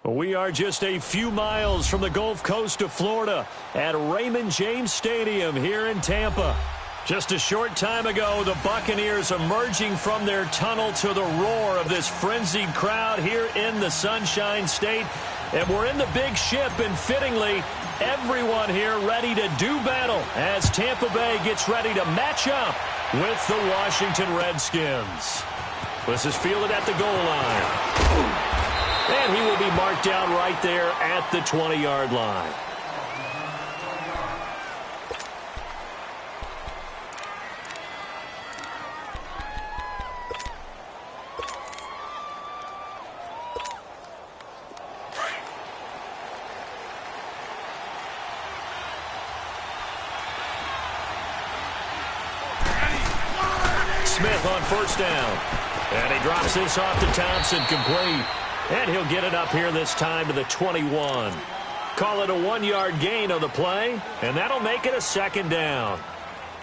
We are just a few miles from the Gulf Coast of Florida at Raymond James Stadium here in Tampa. Just a short time ago, the Buccaneers emerging from their tunnel to the roar of this frenzied crowd here in the Sunshine State. And we're in the big ship, and fittingly, everyone here ready to do battle as Tampa Bay gets ready to match up with the Washington Redskins. This is fielded at the goal line. And he will be marked down right there at the 20-yard line. Smith on first down. And he drops this off to Thompson, complete. And he'll get it up here this time to the 21. Call it a 1-yard gain on the play, and that'll make it a second down.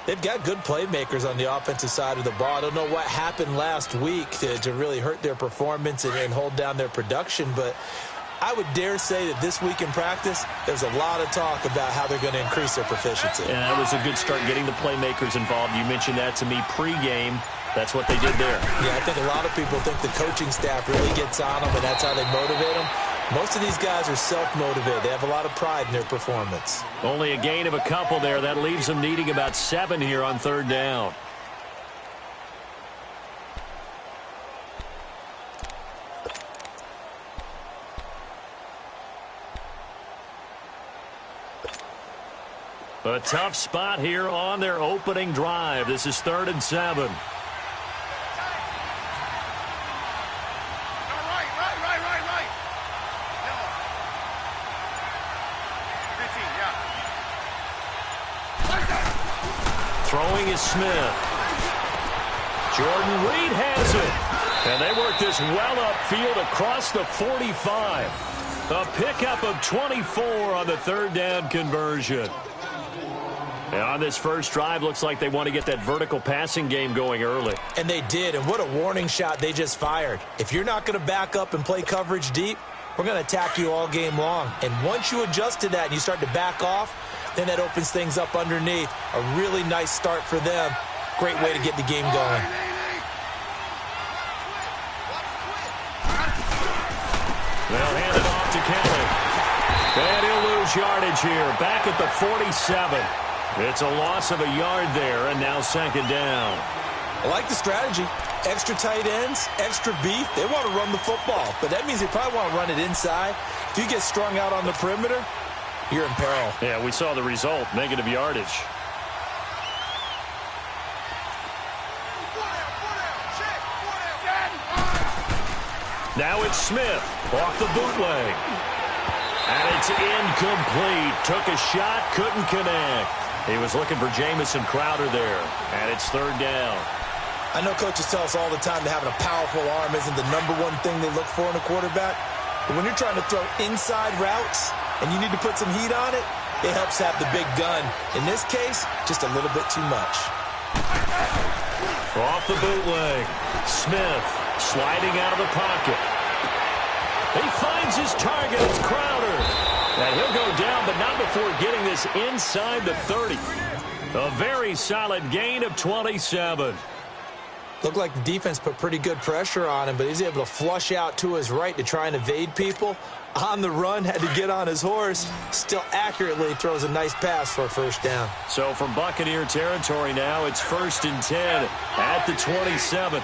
They've got good playmakers on the offensive side of the ball. I don't know what happened last week to really hurt their performance and hold down their production, but I would dare say that this week in practice, there's a lot of talk about how they're going to increase their proficiency. And that was a good start getting the playmakers involved. You mentioned that to me pregame. That's what they did there. Yeah, I think a lot of people think the coaching staff really gets on them, and that's how they motivate them. Most of these guys are self-motivated. They have a lot of pride in their performance. Only a gain of a couple there. That leaves them needing about 7 here on third down. A tough spot here on their opening drive. This is 3rd and 7. Throwing is Smith. Jordan Reed has it. And they work this well upfield across the 45. A pickup of 24 on the 3rd down conversion. And on this first drive, looks like they want to get that vertical passing game going early. And they did, and what a warning shot they just fired. If you're not going to back up and play coverage deep, we're going to attack you all game long. And once you adjust to that and you start to back off, then that opens things up underneath. A really nice start for them. Great way to get the game going. They'll hand it off to Kelly. And he'll lose yardage here. Back at the 47. It's a loss of a yard there, and now 2nd down. I like the strategy. Extra tight ends, extra beef. They want to run the football, but that means they probably want to run it inside. If you get strung out on the perimeter, you're in peril. Yeah, we saw the result, negative yardage. Now it's Smith off the bootleg. And it's incomplete. Took a shot, couldn't connect. He was looking for Jamison Crowder there. And it's 3rd down. I know coaches tell us all the time that having a powerful arm isn't the #1 thing they look for in a quarterback. But when you're trying to throw inside routes and you need to put some heat on it, it helps have the big gun. In this case, just a little bit too much. Off the bootleg. Smith sliding out of the pocket. He finds his target. It's Crowder. And he'll go down, but not before getting this inside the 30. A very solid gain of 27. Looked like the defense put pretty good pressure on him, but he's able to flush out to his right to try and evade people. On the run, had to get on his horse. Still accurately throws a nice pass for a 1st down. So from Buccaneer territory now, it's 1st and 10 at the 27.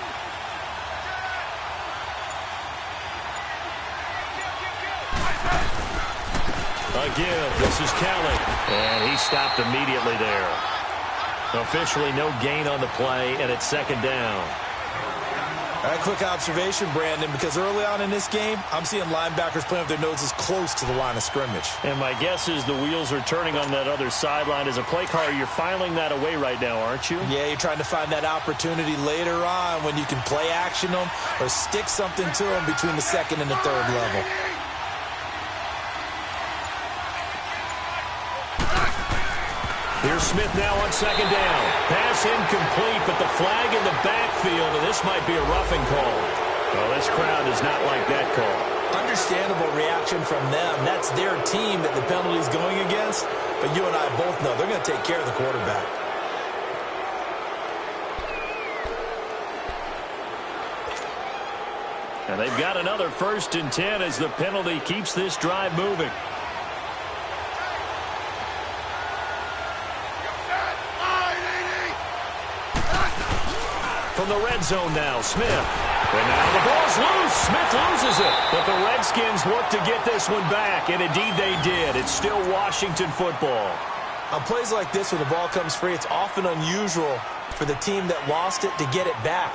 Again, this is Kelly. And he stopped immediately there. Officially no gain on the play, and it's 2nd down. All right, quick observation, Brandon, because early on in this game, I'm seeing linebackers playing with their noses close to the line of scrimmage. And my guess is the wheels are turning on that other sideline. As a play caller, you're filing that away right now, aren't you? Yeah, you're trying to find that opportunity later on when you can play action them or stick something to them between the 2nd and the 3rd level. Here's Smith now on 2nd down. Pass incomplete, but the flag in the backfield, and this might be a roughing call. Well, this crowd does not like that call. Understandable reaction from them. That's their team that the penalty's going against. But you and I both know they're going to take care of the quarterback. And they've got another 1st and 10 as the penalty keeps this drive moving. From the red zone now, Smith. And now the ball's loose. Smith loses it. But the Redskins look to get this one back, and indeed they did. It's still Washington football. On plays like this, when the ball comes free, it's often unusual for the team that lost it to get it back.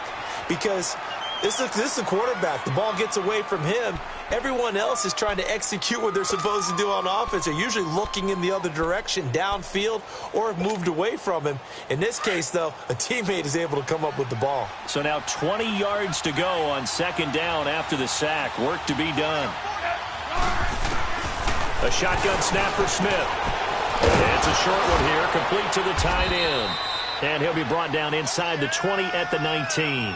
Because this is the quarterback. The ball gets away from him. Everyone else is trying to execute what they're supposed to do on offense. They're usually looking in the other direction, downfield, or have moved away from him. In this case, though, a teammate is able to come up with the ball. So now 20 yards to go on 2nd down after the sack. Work to be done. A shotgun snap for Smith. It's a short one here, complete to the tight end. And he'll be brought down inside the 20 at the 19.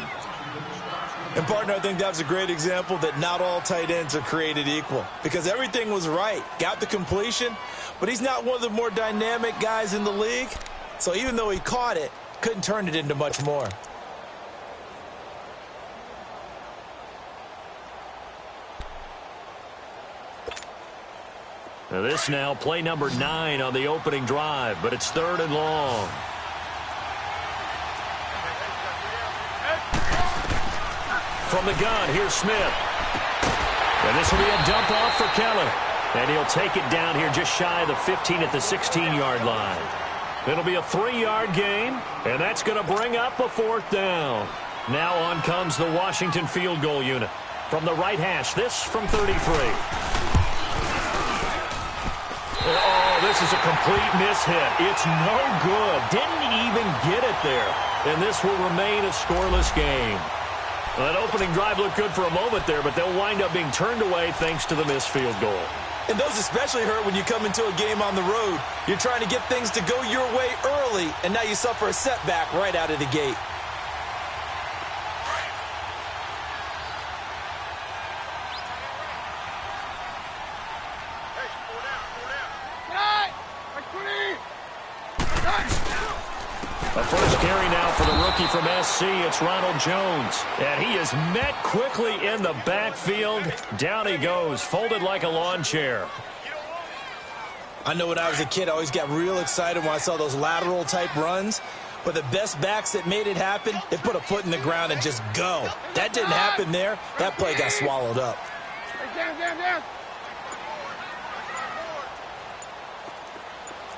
And, partner, I think that was a great example that not all tight ends are created equal. Because everything was right. Got the completion, but he's not one of the more dynamic guys in the league. So even though he caught it, couldn't turn it into much more. Now this now, play number 9 on the opening drive, but it's 3rd and long. From the gun, here's Smith. And this will be a dump off for Keller. And he'll take it down here just shy of the 15 at the 16-yard line. It'll be a 3-yard gain, and that's going to bring up a 4th down. Now on comes the Washington field goal unit. From the right hash, this from 33. Oh, this is a complete miss-hit. It's no good. Didn't even get it there. And this will remain a scoreless game. Well, that opening drive looked good for a moment there, but they'll wind up being turned away thanks to the missed field goal. And those especially hurt when you come into a game on the road. You're trying to get things to go your way early, and now you suffer a setback right out of the gate. A first carry now for the rookie from SC. It's Ronald Jones. And he is met quickly in the backfield. Down he goes, folded like a lawn chair. I know when I was a kid, I always got real excited when I saw those lateral type runs. But the best backs that made it happen, they put a foot in the ground and just go. That didn't happen there. That play got swallowed up.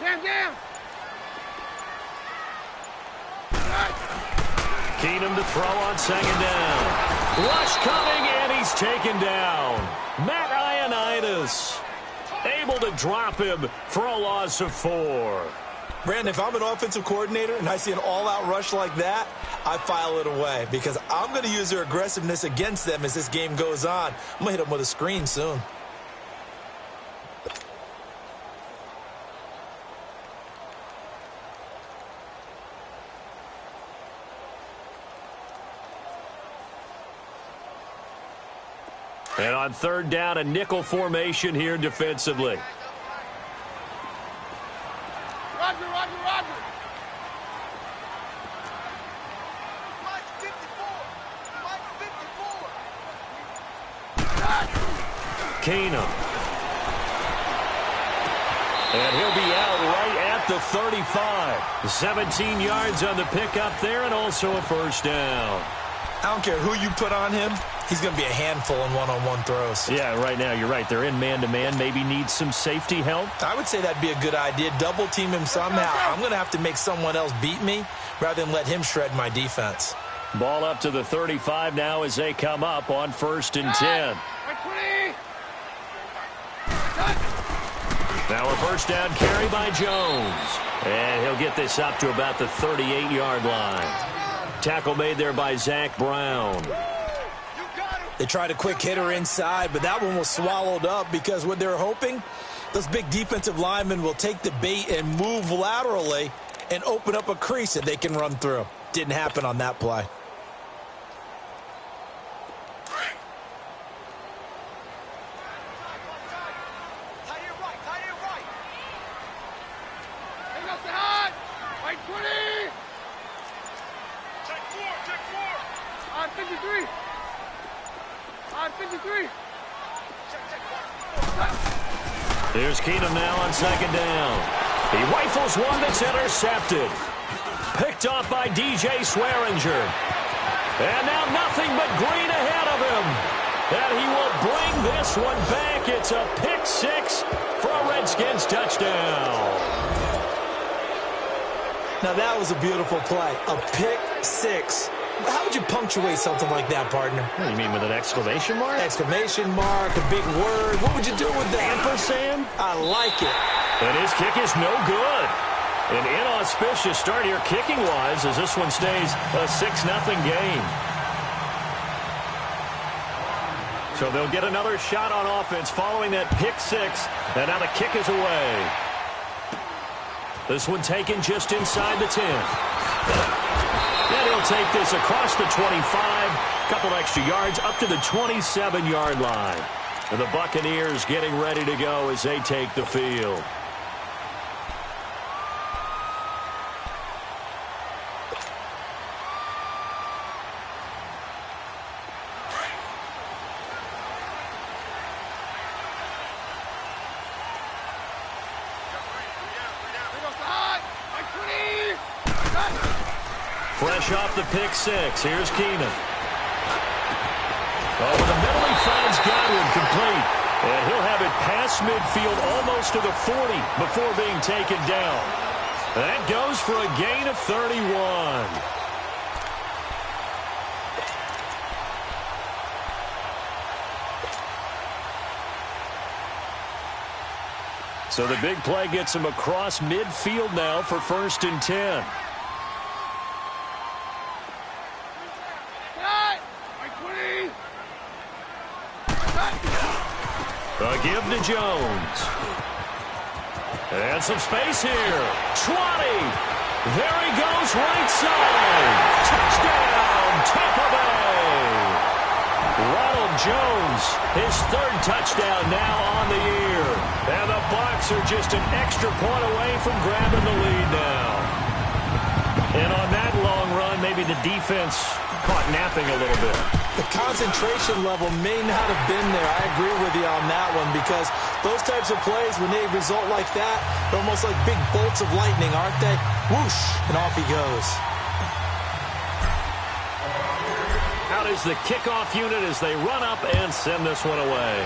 Down. Keenum to throw on 2nd down. Rush coming, and he's taken down. Matt Ioannidis able to drop him for a loss of 4. Brandon, if I'm an offensive coordinator and I see an all-out rush like that, I file it away because I'm going to use their aggressiveness against them as this game goes on. I'm going to hit them with a screen soon. And on 3rd down, a nickel formation here defensively. Roger. Keenum. And he'll be out right at the 35. 17 yards on the pickup there, and also a 1st down. I don't care who you put on him. He's going to be a handful in one-on-one throws. Yeah, right now, you're right. They're in man-to-man. Maybe need some safety help. I would say that'd be a good idea. Double team him somehow. I'm going to have to make someone else beat me rather than let him shred my defense. Ball up to the 35 now as they come up on 1st and 10. Now a 1st down carry by Jones. And he'll get this up to about the 38-yard line. Tackle made there by Zach Brown. They tried a quick hitter inside, but that one was swallowed up because what they're hoping, those big defensive linemen will take the bait and move laterally and open up a crease that they can run through. Didn't happen on that play. 53. 53. Here's Keenum now on second down. He rifles one that's intercepted. Picked off by DJ Swearinger. And now nothing but green ahead of him. And he will bring this one back. It's a pick six for a Redskins touchdown. Now that was a beautiful play. A pick six. How would you punctuate something like that, partner? You mean with an exclamation mark? Exclamation mark, a big word. What would you do with that? Ampersand? I like it. And his kick is no good. An inauspicious start here kicking-wise as this one stays a 6-0 game. So they'll get another shot on offense following that pick six. And now the kick is away. This one taken just inside the 10. And he'll take this across the 25. A couple extra yards up to the 27-yard line. And the Buccaneers getting ready to go as they take the field. Fresh off the pick six. Here's Keenum. Over the middle, he finds Godwin complete. And he'll have it past midfield almost to the 40 before being taken down. That goes for a gain of 31. So the big play gets him across midfield now for 1st and 10. A give to Jones. And some space here. 20. There he goes, right side. Touchdown, Tampa Bay. Ronald Jones, his 3rd touchdown now on the year. And the Bucs are just an extra point away from grabbing the lead now. And on that long run, maybe the defense caught napping a little bit. The concentration level may not have been there. I agree with you on that one because those types of plays, when they result like that, they're almost like big bolts of lightning, aren't they? Whoosh, and off he goes. Out is the kickoff unit as they run up and send this one away.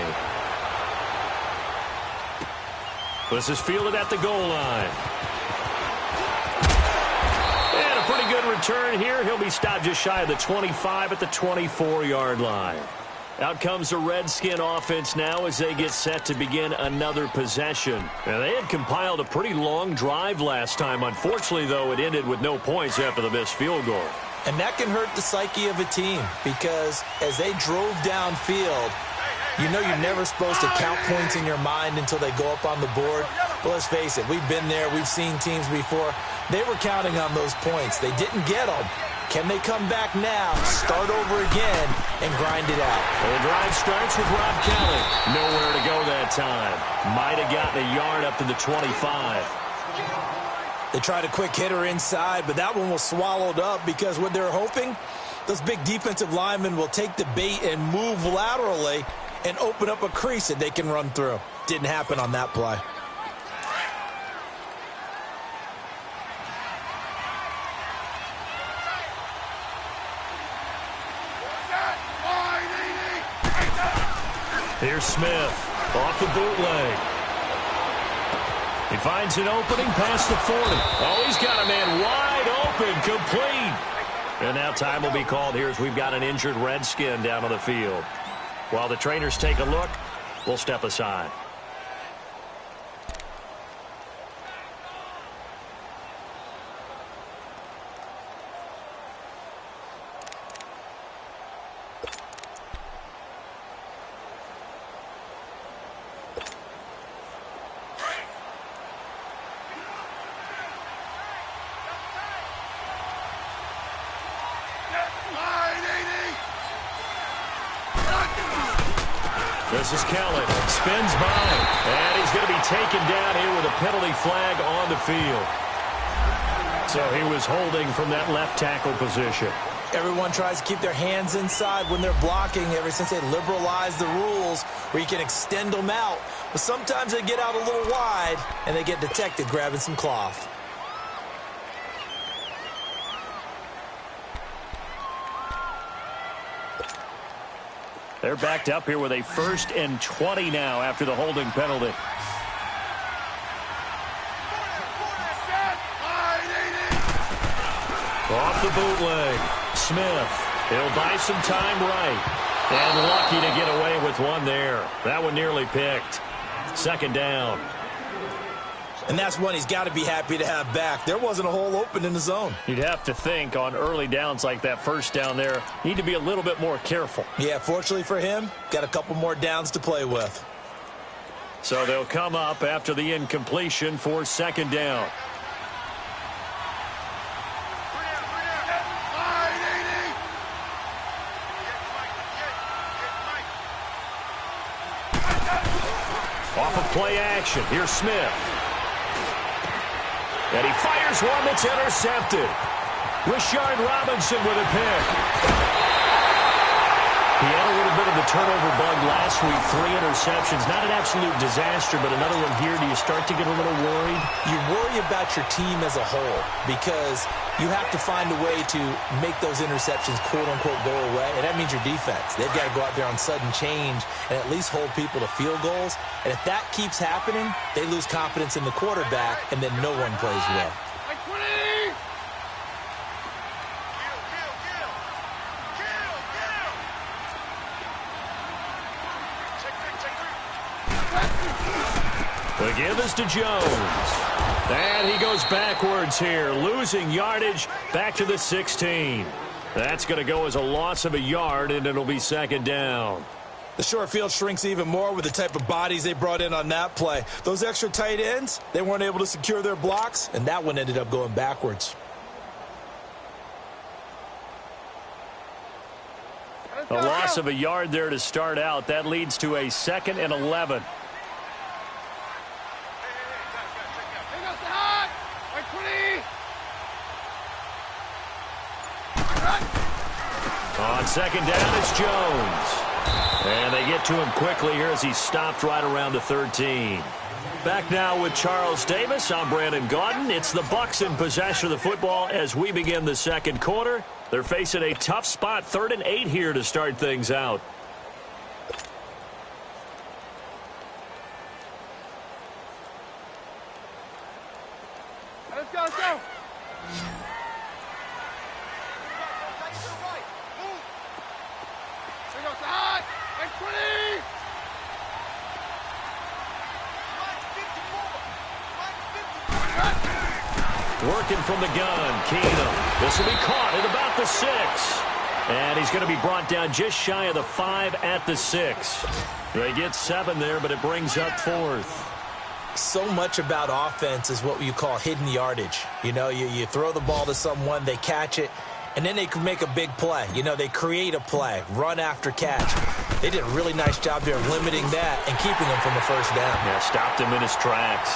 This is fielded at the goal line. And a pretty good return here. He'll be stopped just shy of the 25 at the 24-yard line. Out comes the Redskin offense now as they get set to begin another possession. And they had compiled a pretty long drive last time. Unfortunately, though, it ended with no points after the missed field goal. And that can hurt the psyche of a team because as they drove downfield, you know you're never supposed to count points in your mind until they go up on the board. But let's face it, we've been there. We've seen teams before. They were counting on those points. They didn't get them. Can they come back now, start over again, and grind it out? Well, the drive starts with Rob Kelly. Nowhere to go that time. Might have gotten a yard up to the 25. They tried a quick hitter inside, but that one was swallowed up because what they're hoping, those big defensive linemen will take the bait and move laterally and open up a crease that they can run through. Didn't happen on that play. Here's Smith off the bootleg. He finds an opening past the 40. Oh, he's got a man wide open, complete. And now time will be called here as we've got an injured Redskin down on the field. While the trainers take a look, we'll step aside. This is Kelly. Spins by. And he's going to be taken down here with a penalty flag on the field. So he was holding from that left tackle position. Everyone tries to keep their hands inside when they're blocking ever since they liberalized the rules where you can extend them out. But sometimes they get out a little wide, and they get detected grabbing some cloth. They're backed up here with a 1st and 20 now after the holding penalty. Off the bootleg. Smith. He'll buy some time right. And lucky to get away with one there. That one nearly picked. 2nd down. And that's one he's got to be happy to have back. There wasn't a hole open in the zone. You'd have to think on early downs like that 1st down there, need to be a little bit more careful. Yeah, fortunately for him, got a couple more downs to play with. So they'll come up after the incompletion for 2nd down. Off of play action, here's Smith. And he fires one that's intercepted. Rashard Robinson with a pick. He had a little bit of the turnover bug last week. 3 interceptions. Not an absolute disaster, but another one here. Do you start to get a little worried? You worry about your team as a whole because you have to find a way to make those interceptions, quote-unquote, go away. And that means your defense. They've got to go out there on sudden change and at least hold people to field goals. And if that keeps happening, they lose confidence in the quarterback, and then no one plays well. The give is to Jones. And he goes backwards here, losing yardage back to the 16. That's going to go as a loss of a yard, and it'll be 2nd down. The short field shrinks even more with the type of bodies they brought in on that play. Those extra tight ends, they weren't able to secure their blocks, and that one ended up going backwards. A loss of a yard there to start out. That leads to a 2nd and 11. On 2nd down, it's Jones. And they get to him quickly here as he stopped right around the 13. Back now with Charles Davis. I'm Brandon Gaudin. It's the Bucs in possession of the football as we begin the 2nd quarter. They're facing a tough spot, 3rd and 8 here to start things out. Let's go, let's go. Working from the gun, Keenum. This will be caught at about the 6. And he's going to be brought down just shy of the 5 at the 6. They get 7 there, but it brings up 4th. So much about offense is what you call hidden yardage. You know, you throw the ball to someone, they catch it, and then they can make a big play. You know, they create a play, run after catch. They did a really nice job there limiting that and keeping him from a 1st down. Yeah, stopped him in his tracks.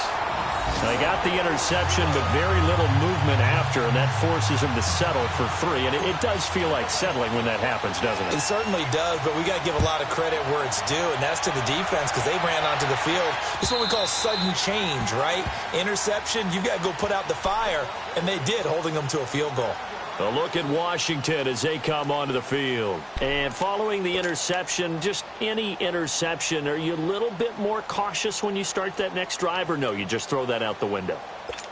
They got the interception, but very little movement after, and that forces him to settle for 3. And it does feel like settling when that happens, doesn't it? It certainly does, but we got to give a lot of credit where it's due, and that's to the defense because they ran onto the field. This is what we call sudden change, right? Interception, you got to go put out the fire, and they did, holding them to a field goal. A look at Washington as they come onto the field. And following the interception, just any interception, are you a little bit more cautious when you start that next drive, or no, you just throw that out the window?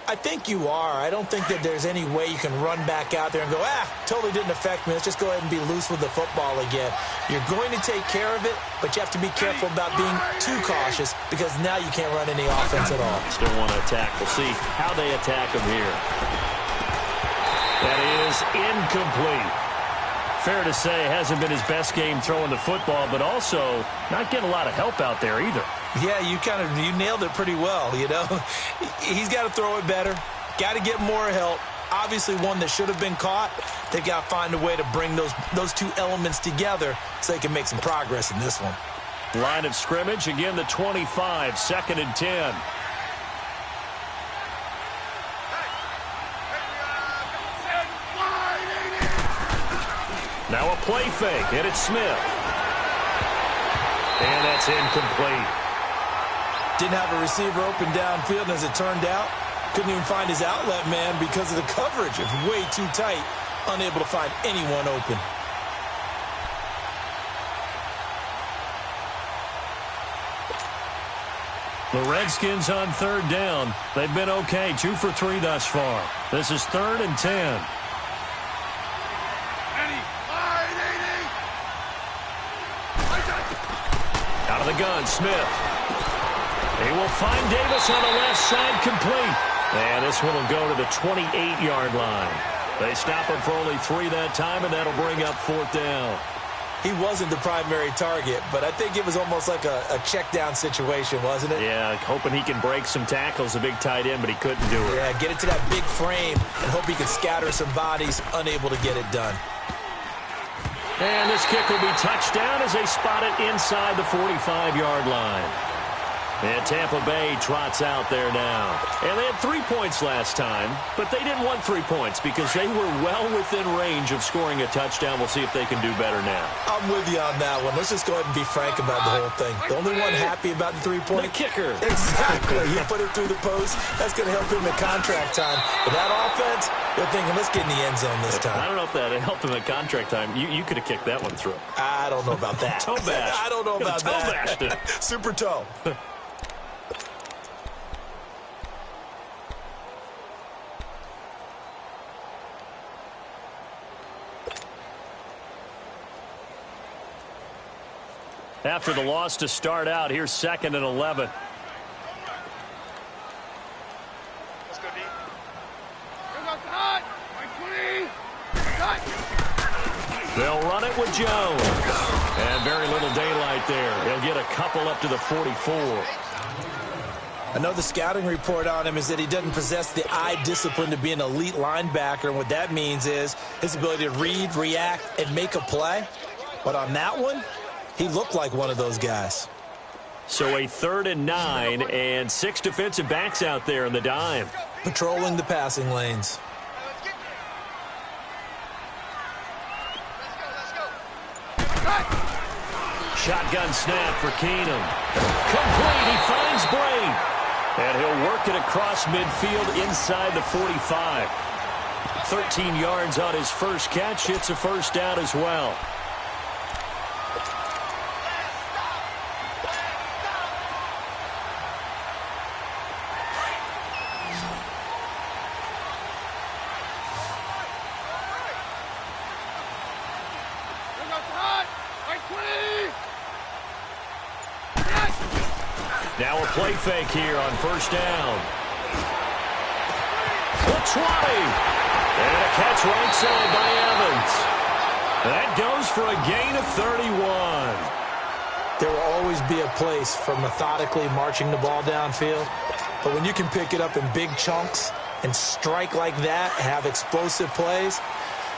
I think you are. I don't think that there's any way you can run back out there and go, totally didn't affect me. Let's just go ahead and be loose with the football again. You're going to take care of it, but you have to be careful about being too cautious because now you can't run any offense at all. Still want to attack. We'll see how they attack them here. That is incomplete. Fair to say, hasn't been his best game throwing the football, but also not getting a lot of help out there either. Yeah, you nailed it pretty well, you know. He's got to throw it better. Got to get more help. Obviously one that should have been caught. They've got to find a way to bring those two elements together so they can make some progress in this one. Line of scrimmage, again the 25, 2nd and 10. play fake, and it's Smith. And that's incomplete. Didn't have a receiver open downfield, and as it turned out, couldn't even find his outlet man because of the coverage. It's way too tight, unable to find anyone open. The Redskins on third down. They've been okay, 2 for 3 thus far. This is 3rd and 10. Out of the gun, Smith. He will find Davis on the left side, complete. And this one will go to the 28-yard line. They stop him for only 3 that time, and that'll bring up 4th down. He wasn't the primary target, but I think it was almost like a check-down situation, wasn't it? Yeah, hoping he can break some tackles, a big tight end, but he couldn't do it. Yeah, get it to that big frame and hope he can scatter some bodies, unable to get it done. And this kick will be touchdown as they spot it inside the 45-yard line. And Tampa Bay trots out there now. And they had 3 points last time, but they didn't want 3 points because they were well within range of scoring a touchdown. We'll see if they can do better now. I'm with you on that one. Let's just go ahead and be frank about the whole thing. The only one happy about the 3-point? The kicker. Exactly. He put it through the post. That's going to help him in contract time. But that offense, they're thinking, let's get in the end zone this time. I don't know if that helped him in contract time. You could have kicked that one through. I don't know about that. Toe bash. I don't know about that. Toe bashed it. Super toe. After the loss to start out, here's 2nd and 11. Let's go deep. They'll run it with Jones. And very little daylight there. He'll get a couple up to the 44. I know the scouting report on him is that he doesn't possess the eye discipline to be an elite linebacker. And what that means is his ability to read, react, and make a play. But on that one, he looked like one of those guys. So a 3rd and 9 and 6 defensive backs out there in the dime. Patrolling the passing lanes. Shotgun snap for Keenum. Complete. He finds Bray. And he'll work it across midfield inside the 45. 13 yards on his first catch. It's a 1st down as well. Now a play fake here on 1st down. Looks wide. And a catch right side by Evans. That goes for a gain of 31. There will always be a place for methodically marching the ball downfield. But when you can pick it up in big chunks and strike like that, have explosive plays,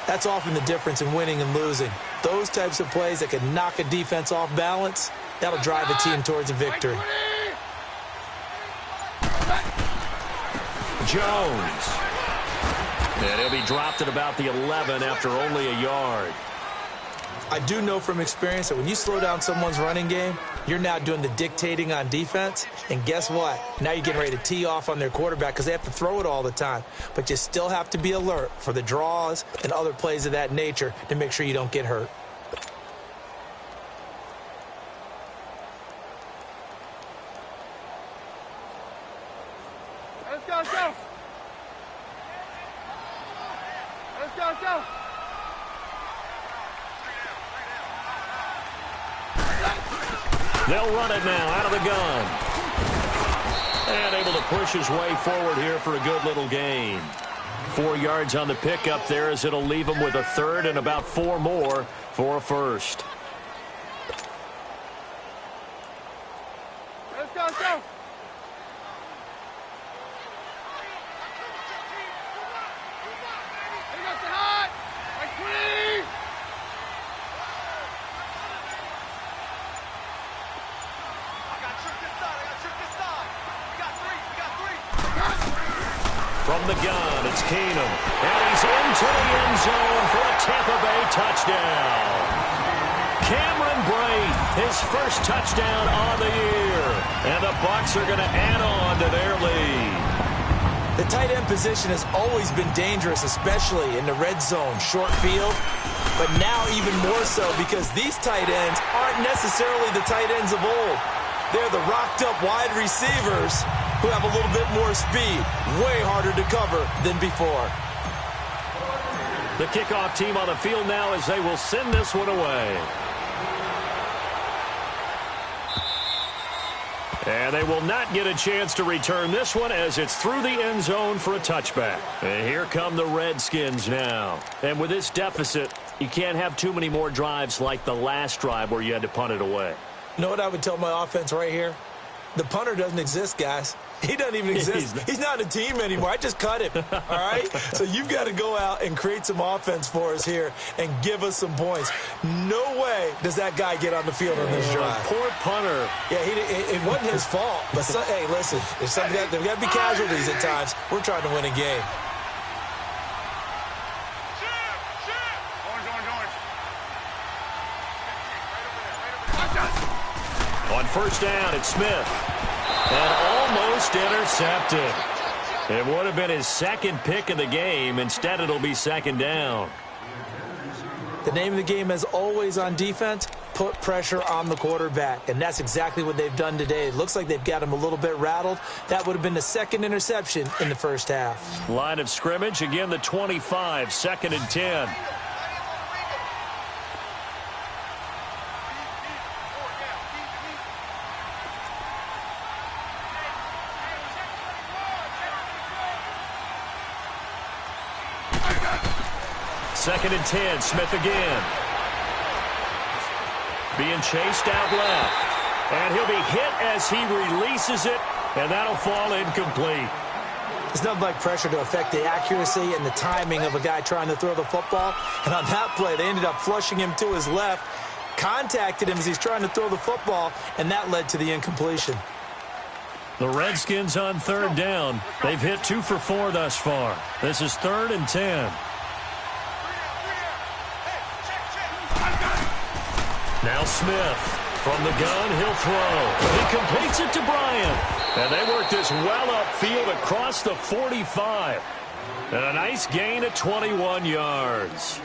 that's often the difference in winning and losing. Those types of plays that can knock a defense off balance, that'll drive a team towards a victory. Jones. And he'll be dropped at about the 11 after only a yard. I do know from experience that when you slow down someone's running game, you're now doing the dictating on defense. And guess what? Now you're getting ready to tee off on their quarterback because they have to throw it all the time. But you still have to be alert for the draws and other plays of that nature to make sure you don't get hurt. Let's go, let's go. Let's go, let's go. They'll run it now out of the gun. And able to push his way forward here for a good little gain. 4 yards on the pickup there as it'll leave him with a 3rd and about 4 more for a 1st. Let's go, let's go. They got the hot. Like 20. From From the gun, it's Keenum. And he's into the end zone for a Tampa Bay touchdown. Cameron Brate, his first touchdown on the year. And the Bucs are going to add on to their lead. The tight end position has always been dangerous, especially in the red zone, short field. But now even more so because these tight ends aren't necessarily the tight ends of old. They're the rocked-up wide receivers who have a little bit more speed, way harder to cover than before. The kickoff team on the field now as they will send this one away. And they will not get a chance to return this one as it's through the end zone for a touchback. And here come the Redskins now. And with this deficit, you can't have too many more drives like the last drive where you had to punt it away. You know what I would tell my offense right here? The punter doesn't exist, guys. He doesn't even exist. He's not a team anymore. I just cut him, all right? So you've got to go out and create some offense for us here and give us some points. No way does that guy get on the field on this drive. Poor punter. Yeah, it wasn't his fault. But, hey, listen, there's got to be casualties at times. We're trying to win a game. On first down, it's Smith. And almost intercepted. It would have been his second pick of the game. Instead, it'll be second down. The name of the game, as always on defense, put pressure on the quarterback. And that's exactly what they've done today. It looks like they've got him a little bit rattled. That would have been the second interception in the first half. Line of scrimmage, again the 25, second and 10. Second and 10, Smith again. Being chased out left. And he'll be hit as he releases it, and that'll fall incomplete. It's nothing like pressure to affect the accuracy and the timing of a guy trying to throw the football. And on that play, they ended up flushing him to his left, contacted him as he's trying to throw the football, and that led to the incompletion. The Redskins on third down. They've hit 2 for 4 thus far. This is third and 10. Now Smith from the gun, he'll throw. He completes it to Bryant. And they work this well upfield across the 45. And a nice gain of 21 yards.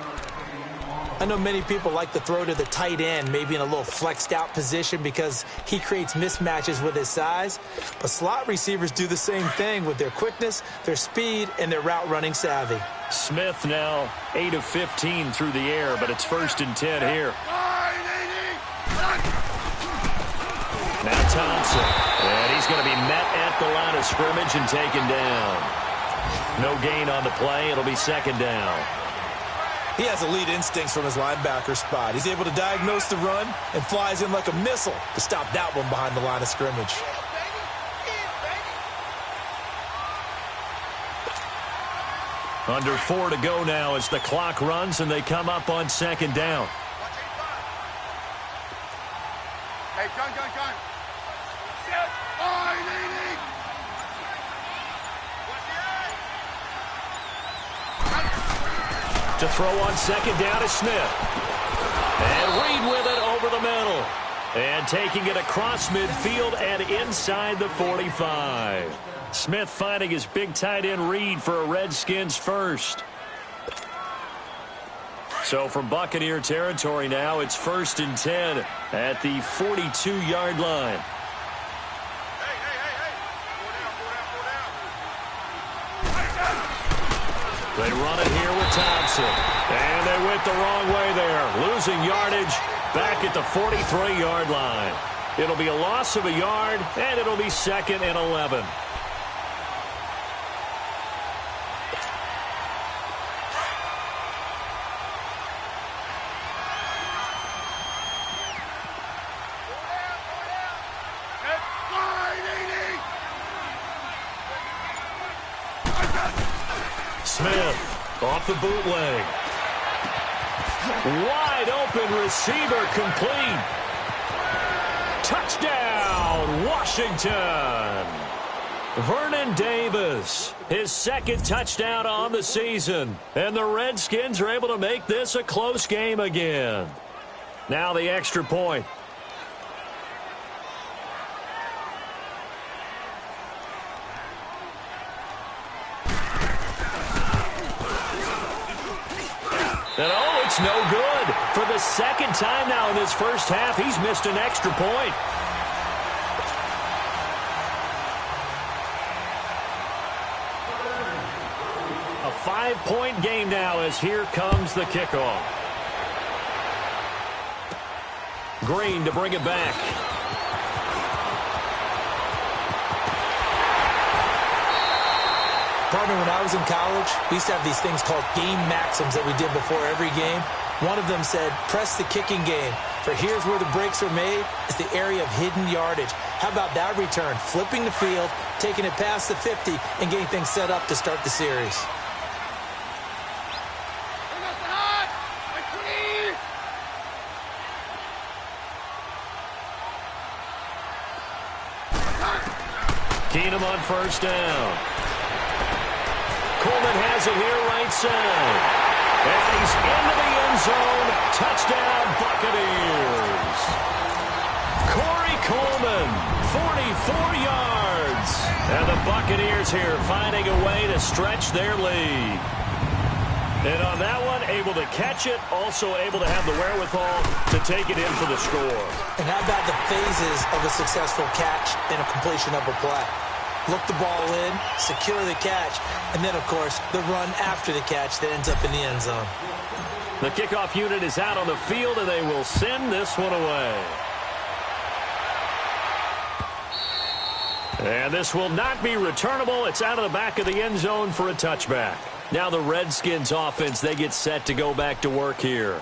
I know many people like to throw to the tight end, maybe in a little flexed out position because he creates mismatches with his size. But slot receivers do the same thing with their quickness, their speed, and their route running savvy. Smith now 8 of 15 through the air, but it's first and 10 here. Now Thompson, and he's going to be met at the line of scrimmage and taken down. No gain on the play. It'll be second down. He has elite instincts from his linebacker spot. He's able to diagnose the run and flies in like a missile to stop that one behind the line of scrimmage. Under 4 to go now as the clock runs and they come up on second down. Hey, gun. To throw on second down is Smith. And Reed with it over the middle. And taking it across midfield and inside the 45. Smith finding his big tight end Reed for a Redskins first. So from Buccaneer territory now, it's first and 10 at the 42-yard line. They run it here with Thompson. And they went the wrong way there. Losing yardage back at the 43-yard line. It'll be a loss of a yard, and it'll be second and 11. Smith off the bootleg. Wide open receiver complete. Touchdown, Washington. Vernon Davis, his second touchdown on the season. And the Redskins are able to make this a close game again. Now the extra point. And oh, it's no good. For the second time now in this first half, he's missed an extra point. A 5-point game now as here comes the kickoff. Green to bring it back. Partner, when I was in college, we used to have these things called game maxims that we did before every game. One of them said, press the kicking game. For here's where the breaks are made. It's the area of hidden yardage. How about that return? Flipping the field, taking it past the 50, and getting things set up to start the series. Keenum on first down. Coleman has it here right side. And he's into the end zone. Touchdown, Buccaneers. Corey Coleman, 44 yards. And the Buccaneers here finding a way to stretch their lead. And on that one, able to catch it, also able to have the wherewithal to take it in for the score. And how about the phases of a successful catch and a completion of a play? Look the ball in, secure the catch, and then, of course, the run after the catch that ends up in the end zone. The kickoff unit is out on the field, and they will send this one away. And this will not be returnable. It's out of the back of the end zone for a touchback. Now the Redskins offense, they get set to go back to work here.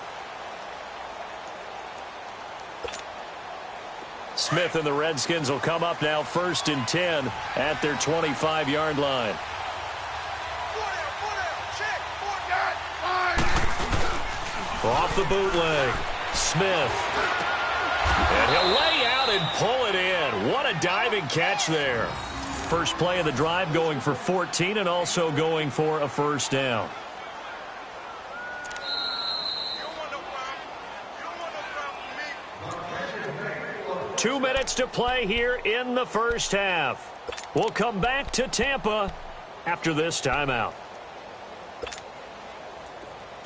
Smith and the Redskins will come up now 1st and 10 at their 25-yard line. Off the bootleg, Smith. And he'll lay out and pull it in. What a diving catch there. First play of the drive going for 14 and also going for a first down. Two minutes to play here in the first half. We'll come back to Tampa after this timeout.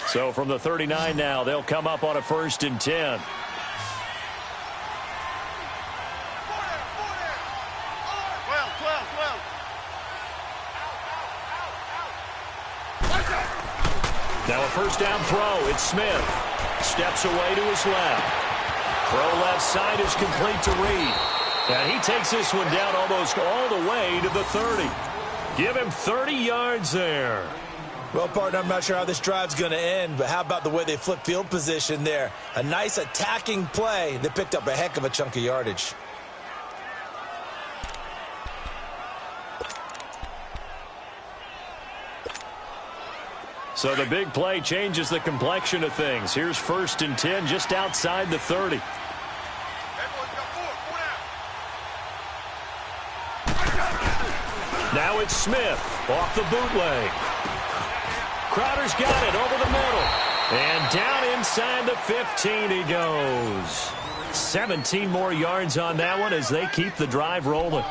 So from the 39 now, they'll come up on a 1st and 10. Now a first down throw. It's Smith. Steps away to his left. Throw left side is complete to Reed. And he takes this one down almost all the way to the 30. Give him 30 yards there. Well, partner, I'm not sure how this drive's going to end, but how about the way they flip field position there? A nice attacking play that picked up a heck of a chunk of yardage. So the big play changes the complexion of things. Here's 1st and 10 just outside the 30. Now it's Smith off the bootleg. Crowder's got it over the middle. And down inside the 15 he goes. 17 more yards on that one as they keep the drive rolling.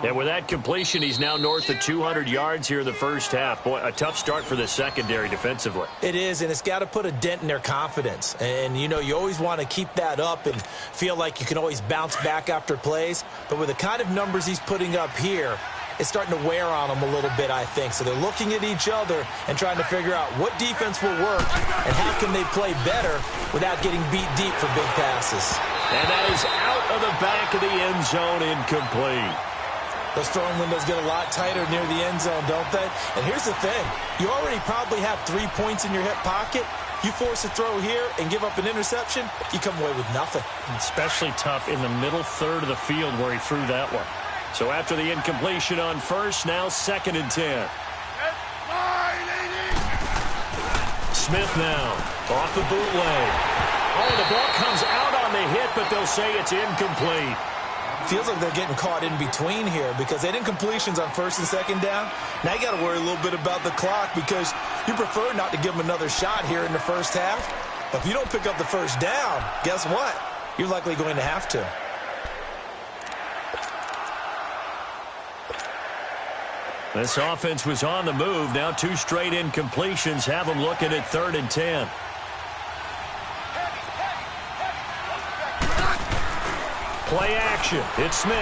And with that completion, he's now north of 200 yards here in the first half. Boy, a tough start for the secondary defensively. It is, and it's got to put a dent in their confidence. And, you know, you always want to keep that up and feel like you can always bounce back after plays. But with the kind of numbers he's putting up here, it's starting to wear on them a little bit, I think. So they're looking at each other and trying to figure out what defense will work and how can they play better without getting beat deep for big passes. And that is out of the back of the end zone, incomplete. Those throwing windows get a lot tighter near the end zone, don't they? And here's the thing. You already probably have 3 points in your hip pocket. You force a throw here and give up an interception, you come away with nothing. Especially tough in the middle third of the field where he threw that one. So after the incompletion on first, now 2nd and 10. Smith now off the bootleg. Oh, the ball comes out on the hit, but they'll say it's incomplete. Feels like they're getting caught in between here because they didn't completions on first and second down. Now you got to worry a little bit about the clock because you prefer not to give them another shot here in the first half. But if you don't pick up the first down, guess what? You're likely going to have to. This offense was on the move. Now 2 straight incompletions have them looking at 3rd and 10. Play action. It's Smith.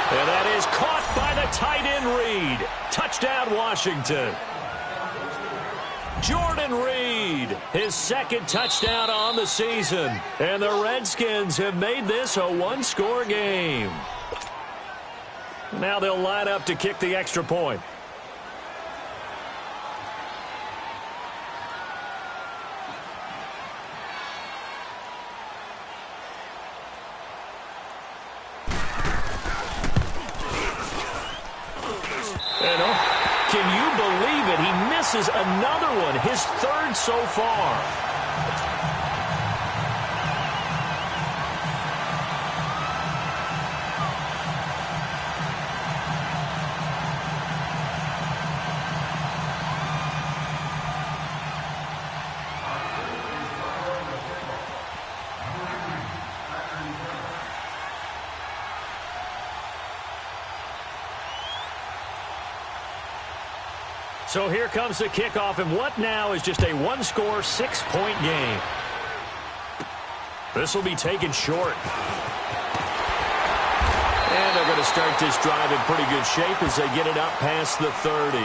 And that is caught by the tight end Reed. Touchdown, Washington. Jordan Reed, his 2nd touchdown on the season. And the Redskins have made this a 1-score game. Now they'll line up to kick the extra point. Can you believe it? He misses another one, his 3rd so far. So here comes the kickoff, and what now is just a 1-score, 6-point game. This will be taken short. And they're going to start this drive in pretty good shape as they get it up past the 30.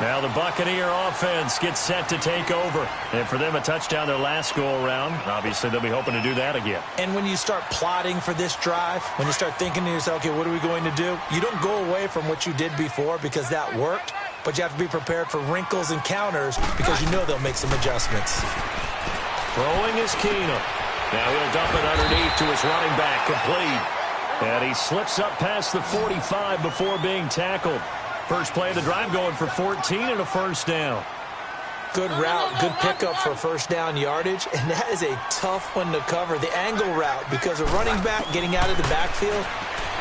Now the Buccaneer offense gets set to take over. And for them, a touchdown their last go-around. Obviously, they'll be hoping to do that again. And when you start plotting for this drive, when you start thinking to yourself, okay, what are we going to do? You don't go away from what you did before because that worked. But you have to be prepared for wrinkles and counters because you know they'll make some adjustments. Throwing is Keenum. Now he'll dump it underneath to his running back, complete. And he slips up past the 45 before being tackled. First play of the drive going for 14 and a first down. Good route, good pickup for first down yardage, and that is a tough one to cover. The angle route, because a running back getting out of the backfield,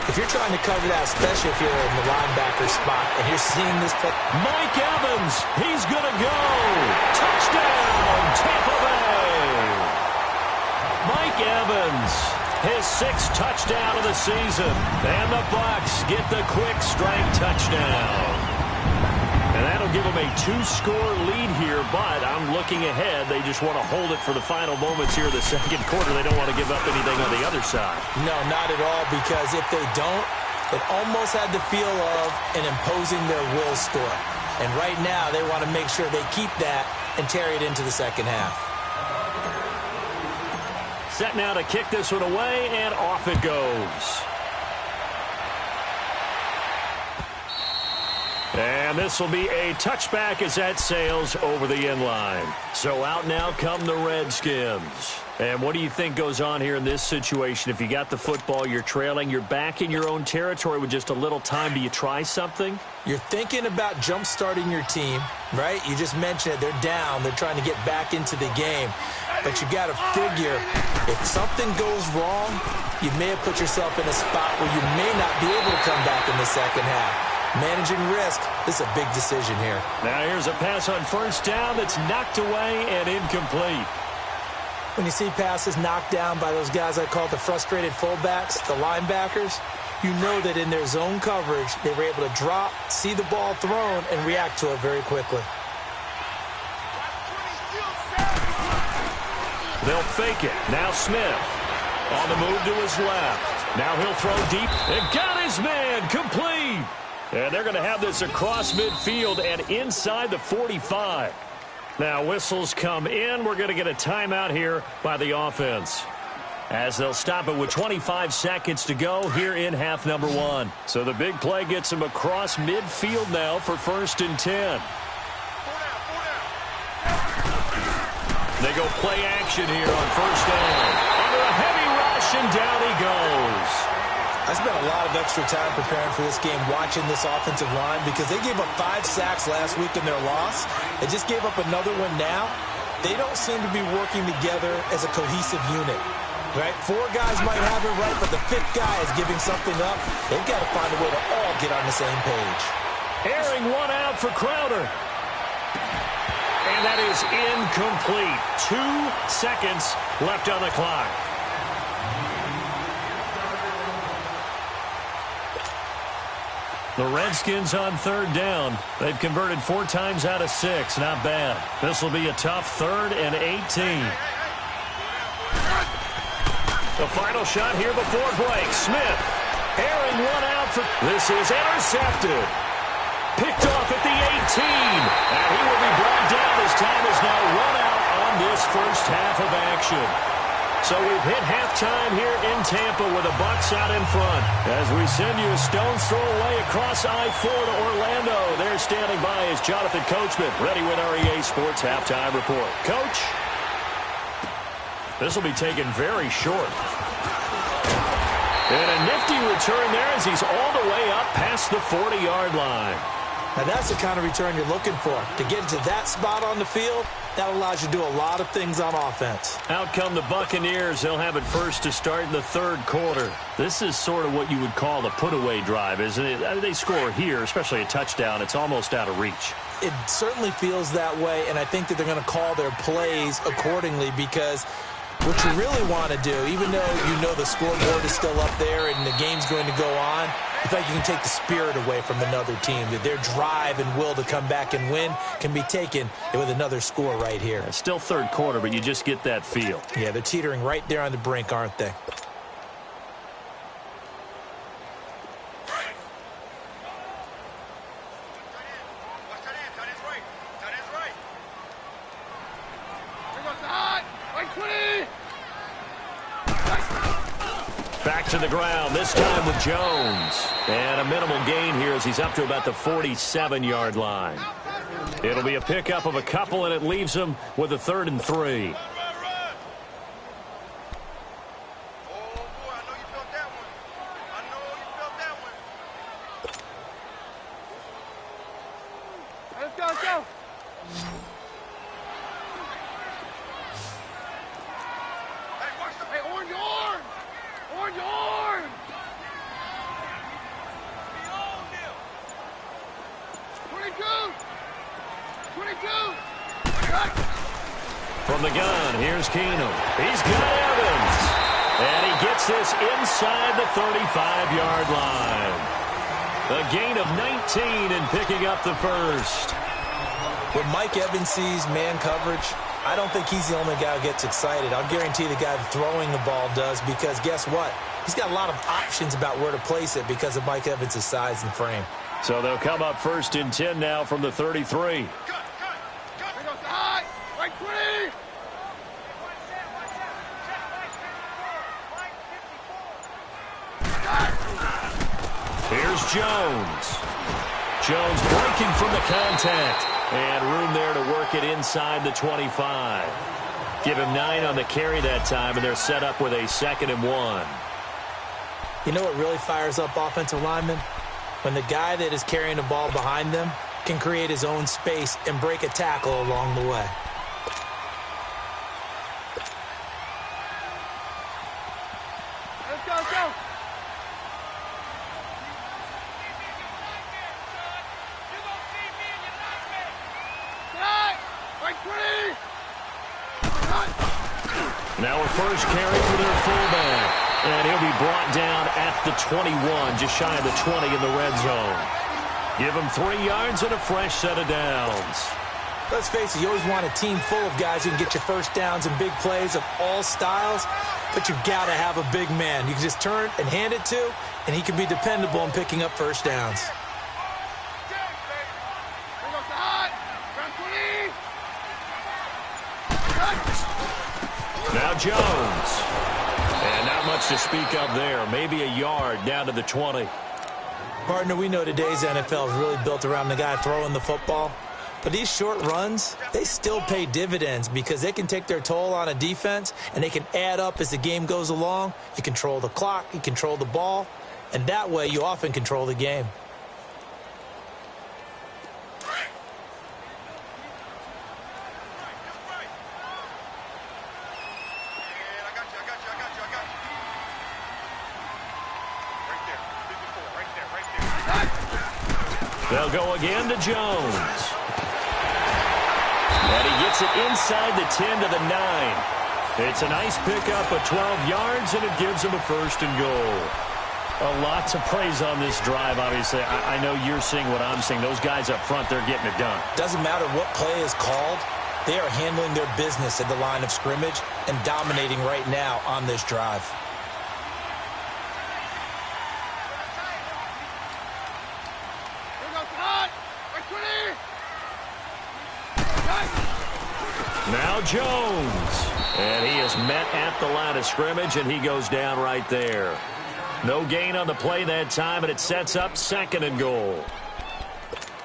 if you're trying to cover that, especially if you're in the linebacker spot, and you're seeing this play. Mike Evans, he's going to go. Touchdown, Tampa Bay. Mike Evans, his 6th touchdown of the season. And the Bucs get the quick strike touchdown. And that'll give them a 2-score lead here, but I'm looking ahead. They just want to hold it for the final moments here of the second quarter. They don't want to give up anything on the other side. No, not at all, because if they don't, it almost had the feel of an imposing their will score. And right now, they want to make sure they keep that and carry it into the second half. Set now to kick this one away, and off it goes. And this will be a touchback as that sails over the end line. So out now come the Redskins. And what do you think goes on here in this situation? If you got the football, you're trailing, you're back in your own territory with just a little time. Do you try something? You're thinking about jump-starting your team, right? You just mentioned it. They're down. They're trying to get back into the game. But you got to figure, if something goes wrong, you may have put yourself in a spot where you may not be able to come back in the second half. Managing risk, this is a big decision here. Now here's a pass on first down that's knocked away and incomplete. When you see passes knocked down by those guys I call the frustrated fullbacks, the linebackers, you know that in their zone coverage, they were able to drop, see the ball thrown, and react to it very quickly. They'll fake it. Now Smith on the move to his left. Now he'll throw deep and got his man complete. And they're going to have this across midfield and inside the 45. Now whistles come in. We're going to get a timeout here by the offense, as they'll stop it with 25 seconds to go here in half number 1. So the big play gets him across midfield now for 1st and 10. They go play action here on first down. Under a heavy rush, and down he goes. I spent a lot of extra time preparing for this game, watching this offensive line, because they gave up 5 sacks last week in their loss. They just gave up another one now. They don't seem to be working together as a cohesive unit. Right? 4 guys might have it right, but the 5th guy is giving something up. They've got to find a way to all get on the same page. Airing one out for Crowder. And that is incomplete. 2 seconds left on the clock. The Redskins on 3rd down. They've converted 4 times out of 6. Not bad. This will be a tough 3rd and 18. The final shot here before break. Smith airing one out for... This is intercepted. Picked off at the 18. And he will be brought down as time is now run out on this first half of action. So we've hit halftime here in Tampa with the Bucs out in front. As we send you a stone's throw away across I-4 to Orlando. There standing by is Jonathan Coachman, ready with our EA Sports Halftime Report. Coach? This will be taken very short. And a nifty return there as he's all the way up past the 40-yard line. Now that's the kind of return you're looking for. To get into that spot on the field, that allows you to do a lot of things on offense. Out come the Buccaneers. They'll have it first to start in the 3rd quarter. This is sort of what you would call the put-away drive, isn't it? They score here, especially a touchdown. It's almost out of reach. It certainly feels that way, and I think that they're going to call their plays accordingly because what you really want to do, even though you know the scoreboard is still up there and the game's going to go on, I feel like you can take the spirit away from another team. That their drive and will to come back and win can be taken with another score right here. It's still 3rd quarter, but you just get that feel. Yeah, they're teetering right there on the brink, aren't they? Back to the ground, this time with Jones. And a minimal gain here as he's up to about the 47-yard line. It'll be a pickup of a couple, and it leaves him with a 3rd and 3. Let's go. Hey, orange arm! Orange arm! 22! 22! From the gun, here's Keenum. He's got Evans. And he gets this inside the 35-yard line. A gain of 19 and picking up the first. When Mike Evans sees man coverage, I don't think he's the only guy who gets excited. I'll guarantee the guy throwing the ball does, because guess what? He's got a lot of options about where to place it because of Mike Evans' size and frame. So they'll come up 1st and 10 now from the 33. Right 20! Here's Jones. Jones breaking from the contact. And room there to work it inside the 25. Give him 9 on the carry that time, and they're set up with a 2nd and 1. You know what really fires up offensive linemen? When the guy that is carrying the ball behind them can create his own space and break a tackle along the way. Let's go. Right 20! Now a first carry for their fullback. And he'll be brought down at the 21, just shy of the 20 in the red zone. Give him 3 yards and a fresh set of downs. Let's face it, you always want a team full of guys who can get you first downs and big plays of all styles, but you've got to have a big man you can just turn and hand it to, and he can be dependable in picking up first downs. Now Jones. And not much to speak of there. Maybe a yard down to the 20. Partner, we know today's NFL is really built around the guy throwing the football. But these short runs, they still pay dividends because they can take their toll on a defense, and they can add up as the game goes along. You control the clock, you control the ball, and that way you often control the game. They'll go again to Jones. And he gets it inside the 10 to the 9. It's a nice pickup of 12 yards, and it gives him a 1st and goal. A lot to praise on this drive, obviously. I know you're seeing what I'm seeing. Those guys up front, they're getting it done. Doesn't matter what play is called. They are handling their business at the line of scrimmage and dominating right now on this drive. Now Jones. And he is met at the line of scrimmage, and he goes down right there. No gain on the play that time, and it sets up 2nd and goal.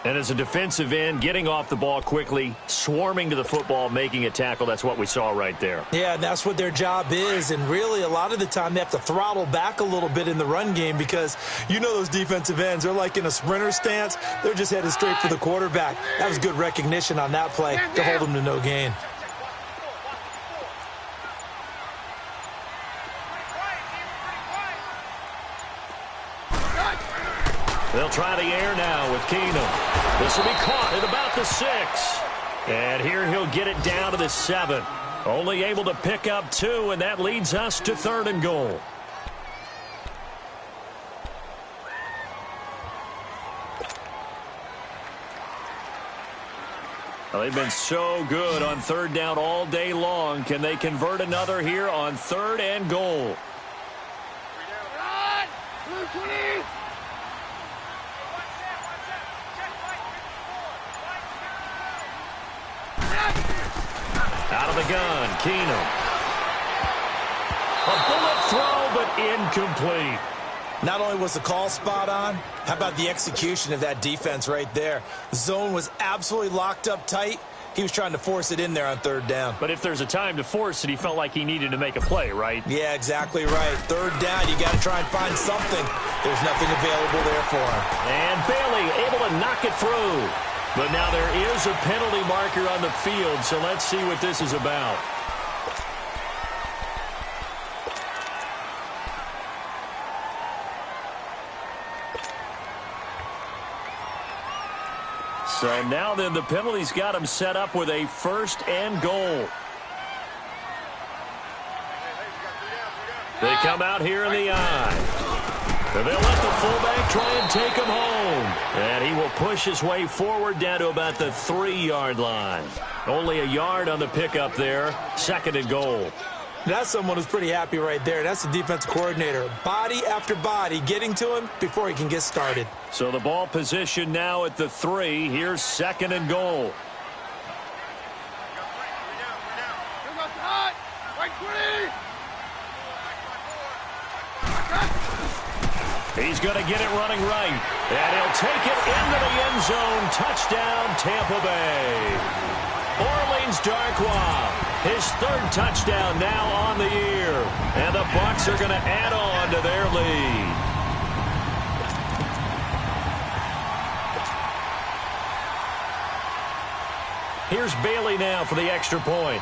And as a defensive end, getting off the ball quickly, swarming to the football, making a tackle, that's what we saw right there. Yeah, and that's what their job is. And really, a lot of the time, they have to throttle back a little bit in the run game because you know those defensive ends, they're like in a sprinter stance. They're just headed straight for the quarterback. That was good recognition on that play to hold them to no gain. They'll try the air now with Keenum. This will be caught at about the 6. And here he'll get it down to the 7. Only able to pick up 2, and that leads us to 3rd and goal. Well, they've been so good on 3rd down all day long. Can they convert another here on 3rd and goal? Out of the gun, Keenum. A bullet throw, but incomplete. Not only was the call spot on, how about the execution of that defense right there? The zone was absolutely locked up tight. He was trying to force it in there on 3rd down. But if there's a time to force it, he felt like he needed to make a play, right? Yeah, exactly right. 3rd down, you got to try and find something. There's nothing available there for him. And Bailey able to knock it through. But now there is a penalty marker on the field, so let's see what this is about. So now then the penalty's got him set up with a 1st and goal. They come out here in the eye. And they'll let the fullback try and take him home. And he will push his way forward down to about the 3-yard line. Only a yard on the pickup there. 2nd and goal. That's someone who's pretty happy right there. That's the defensive coordinator. Body after body getting to him before he can get started. So the ball position now at the 3. Here's 2nd and goal. He's going to get it running right. And he'll take it into the end zone. Touchdown, Tampa Bay. Orleans Darkwa, his 3rd touchdown now on the year. And the Bucs are going to add on to their lead. Here's Bailey now for the extra point.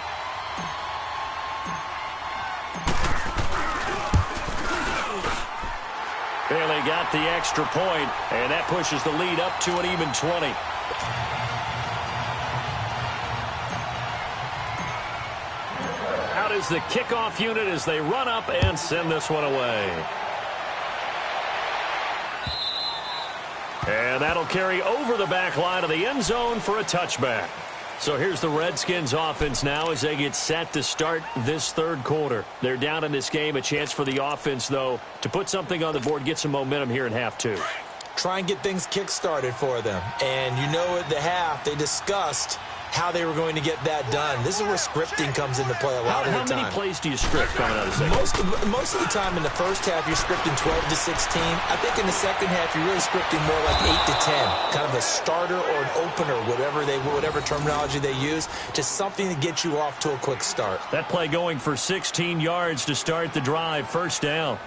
Bailey got the extra point, and that pushes the lead up to an even 20. Out is the kickoff unit as they run up and send this one away. And that'll carry over the back line of the end zone for a touchback. So here's the Redskins offense now as they get set to start this 3rd quarter. They're down in this game. A chance for the offense, though, to put something on the board, get some momentum here in half 2. Try and get things kick-started for them. And you know at the half, they discussed how they were going to get that done. This is where scripting comes into play a lot of the time. How many plays do you script coming out of the second? Most of the time in the first half, you're scripting 12 to 16. I think in the second half, you're really scripting more like 8 to 10. Kind of a starter or an opener, whatever terminology they use. Just something to get you off to a quick start. That play going for 16 yards to start the drive. 1st down.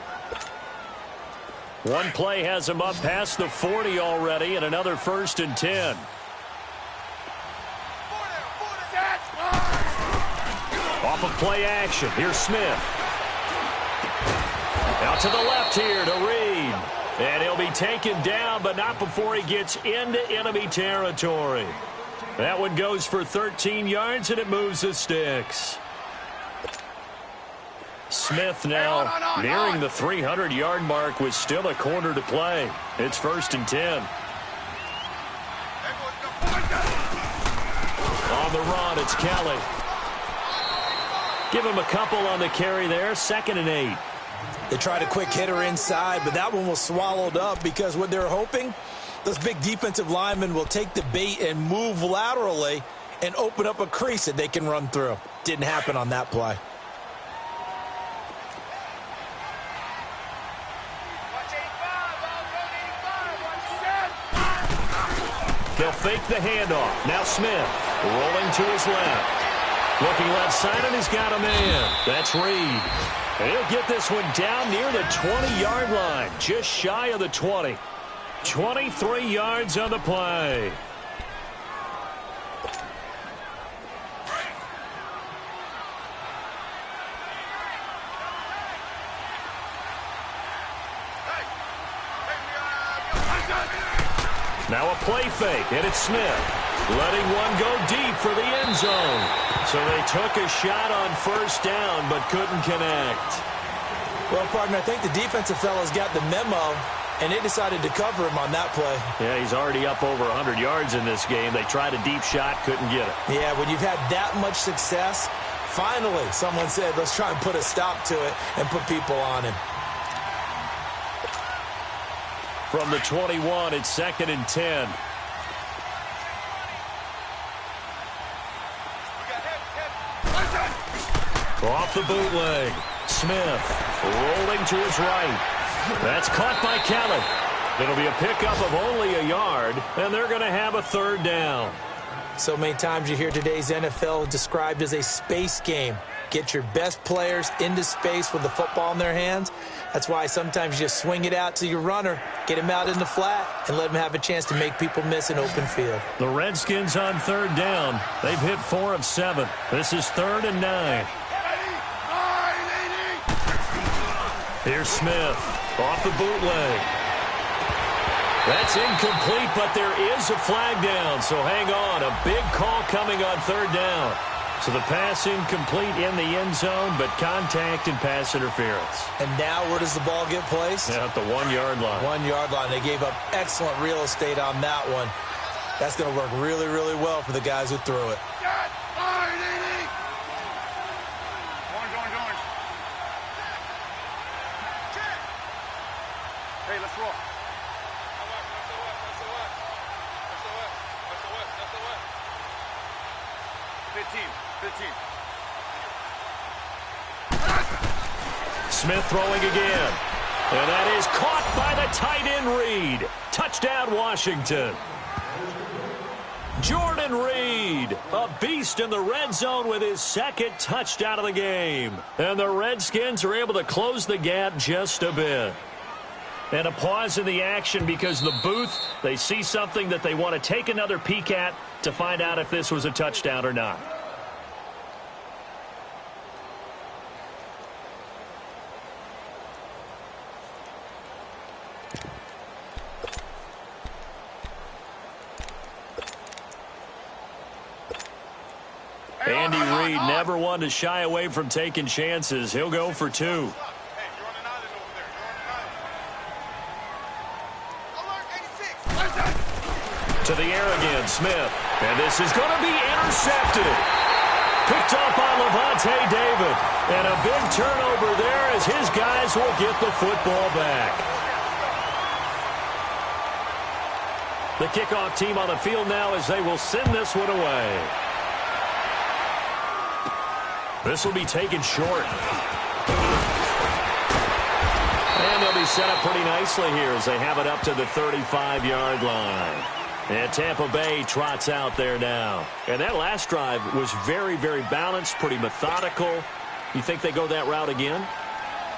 One play has him up past the 40 already, and another 1st and 10. Off of play action. Here's Smith. Out to the left here to Reed. And he'll be taken down, but not before he gets into enemy territory. That one goes for 13 yards, and it moves the sticks. Smith now nearing the 300-yard mark with still a quarter to play. It's 1st and 10. On the run, it's Kelly. Give him a couple on the carry there. 2nd and 8. They tried a quick hitter inside, but that one was swallowed up because what they're hoping, those big defensive linemen will take the bait and move laterally and open up a crease that they can run through. Didn't happen on that play. They'll fake the handoff. Now Smith rolling to his left. Looking left side, and he's got a man. That's Reed. And he'll get this one down near the 20-yard line, just shy of the 20. 23 yards on the play. Now a play fake, and it's Smith. Letting one go deep for the end zone. So they took a shot on 1st down, but couldn't connect. Well, partner, I think the defensive fellas got the memo, and they decided to cover him on that play. Yeah, he's already up over 100 yards in this game. They tried a deep shot, couldn't get it. Yeah, when you've had that much success, finally someone said, let's try and put a stop to it and put people on him. From the 21, it's 2nd and 10. Off the bootleg. Smith rolling to his right. That's caught by Kelly. It'll be a pickup of only a yard, and they're going to have a 3rd down. So many times you hear today's NFL described as a space game. Get your best players into space with the football in their hands. That's why sometimes you just swing it out to your runner, get him out in the flat, and let him have a chance to make people miss an open field. The Redskins on 3rd down. They've hit 4 of 7. This is 3rd and 9. Here's Smith off the bootleg. That's incomplete, but there is a flag down, so hang on. A big call coming on 3rd down. So the pass incomplete in the end zone, but contact and pass interference. And now where does the ball get placed? Yeah, at the 1-yard line. 1-yard line. They gave up excellent real estate on that one. That's going to work really, really well for the guys who threw it. Hey, let's roll. 15. Smith throwing again. And that is caught by the tight end Reed. Touchdown, Washington. Jordan Reed, a beast in the red zone with his 2nd touchdown of the game. And the Redskins are able to close the gap just a bit. And a pause in the action because the booth, they see something that they want to take another peek at to find out if this was a touchdown or not. Andy Reid never one to shy away from taking chances. He'll go for 2. To the air again, Smith. And this is going to be intercepted. Picked up by Levante David. And a big turnover there as his guys will get the football back. The kickoff team on the field now as they will send this one away. This will be taken short. And they'll be set up pretty nicely here as they have it up to the 35-yard line. And Tampa Bay trots out there now. And that last drive was very, very balanced, pretty methodical. You think they go that route again?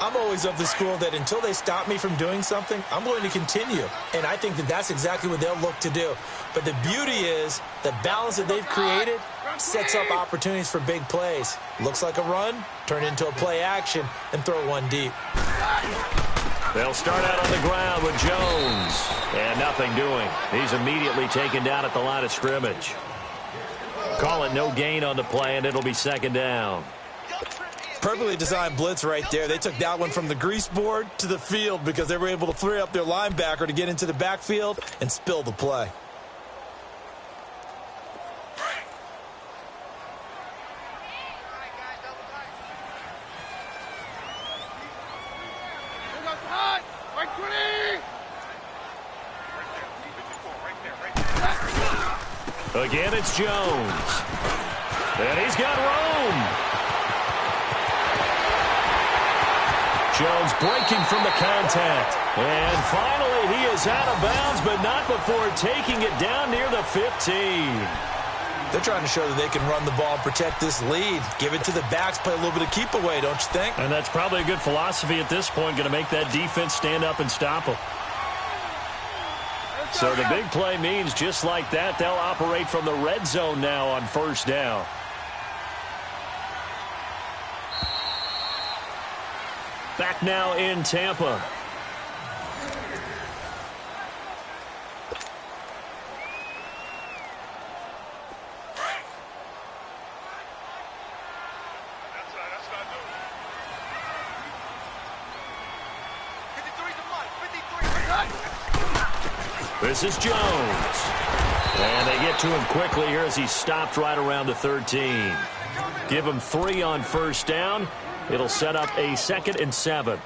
I'm always of the school that until they stop me from doing something, I'm going to continue. And I think that that's exactly what they'll look to do. But the beauty is the balance that they've created sets up opportunities for big plays. Looks like a run, turn into a play action, and throw one deep. They'll start out on the ground with Jones. And nothing doing. He's immediately taken down at the line of scrimmage. Call it no gain on the play, and it'll be second down. Perfectly designed blitz right there. They took that one from the grease board to the field because they were able to free up their linebacker to get into the backfield and spill the play. Again, it's Jones. And he's got room. Jones breaking from the contact. And finally, he is out of bounds, but not before taking it down near the 15. They're trying to show that they can run the ball and protect this lead. Give it to the backs, play a little bit of keep away, don't you think? And that's probably a good philosophy at this point, going to make that defense stand up and stop them. So the big play means just like that, they'll operate from the red zone now on first down. Back now in Tampa. This is Jones. And they get to him quickly here as he stopped right around the 13. Give him 3 on first down. It'll set up a 2nd and 7.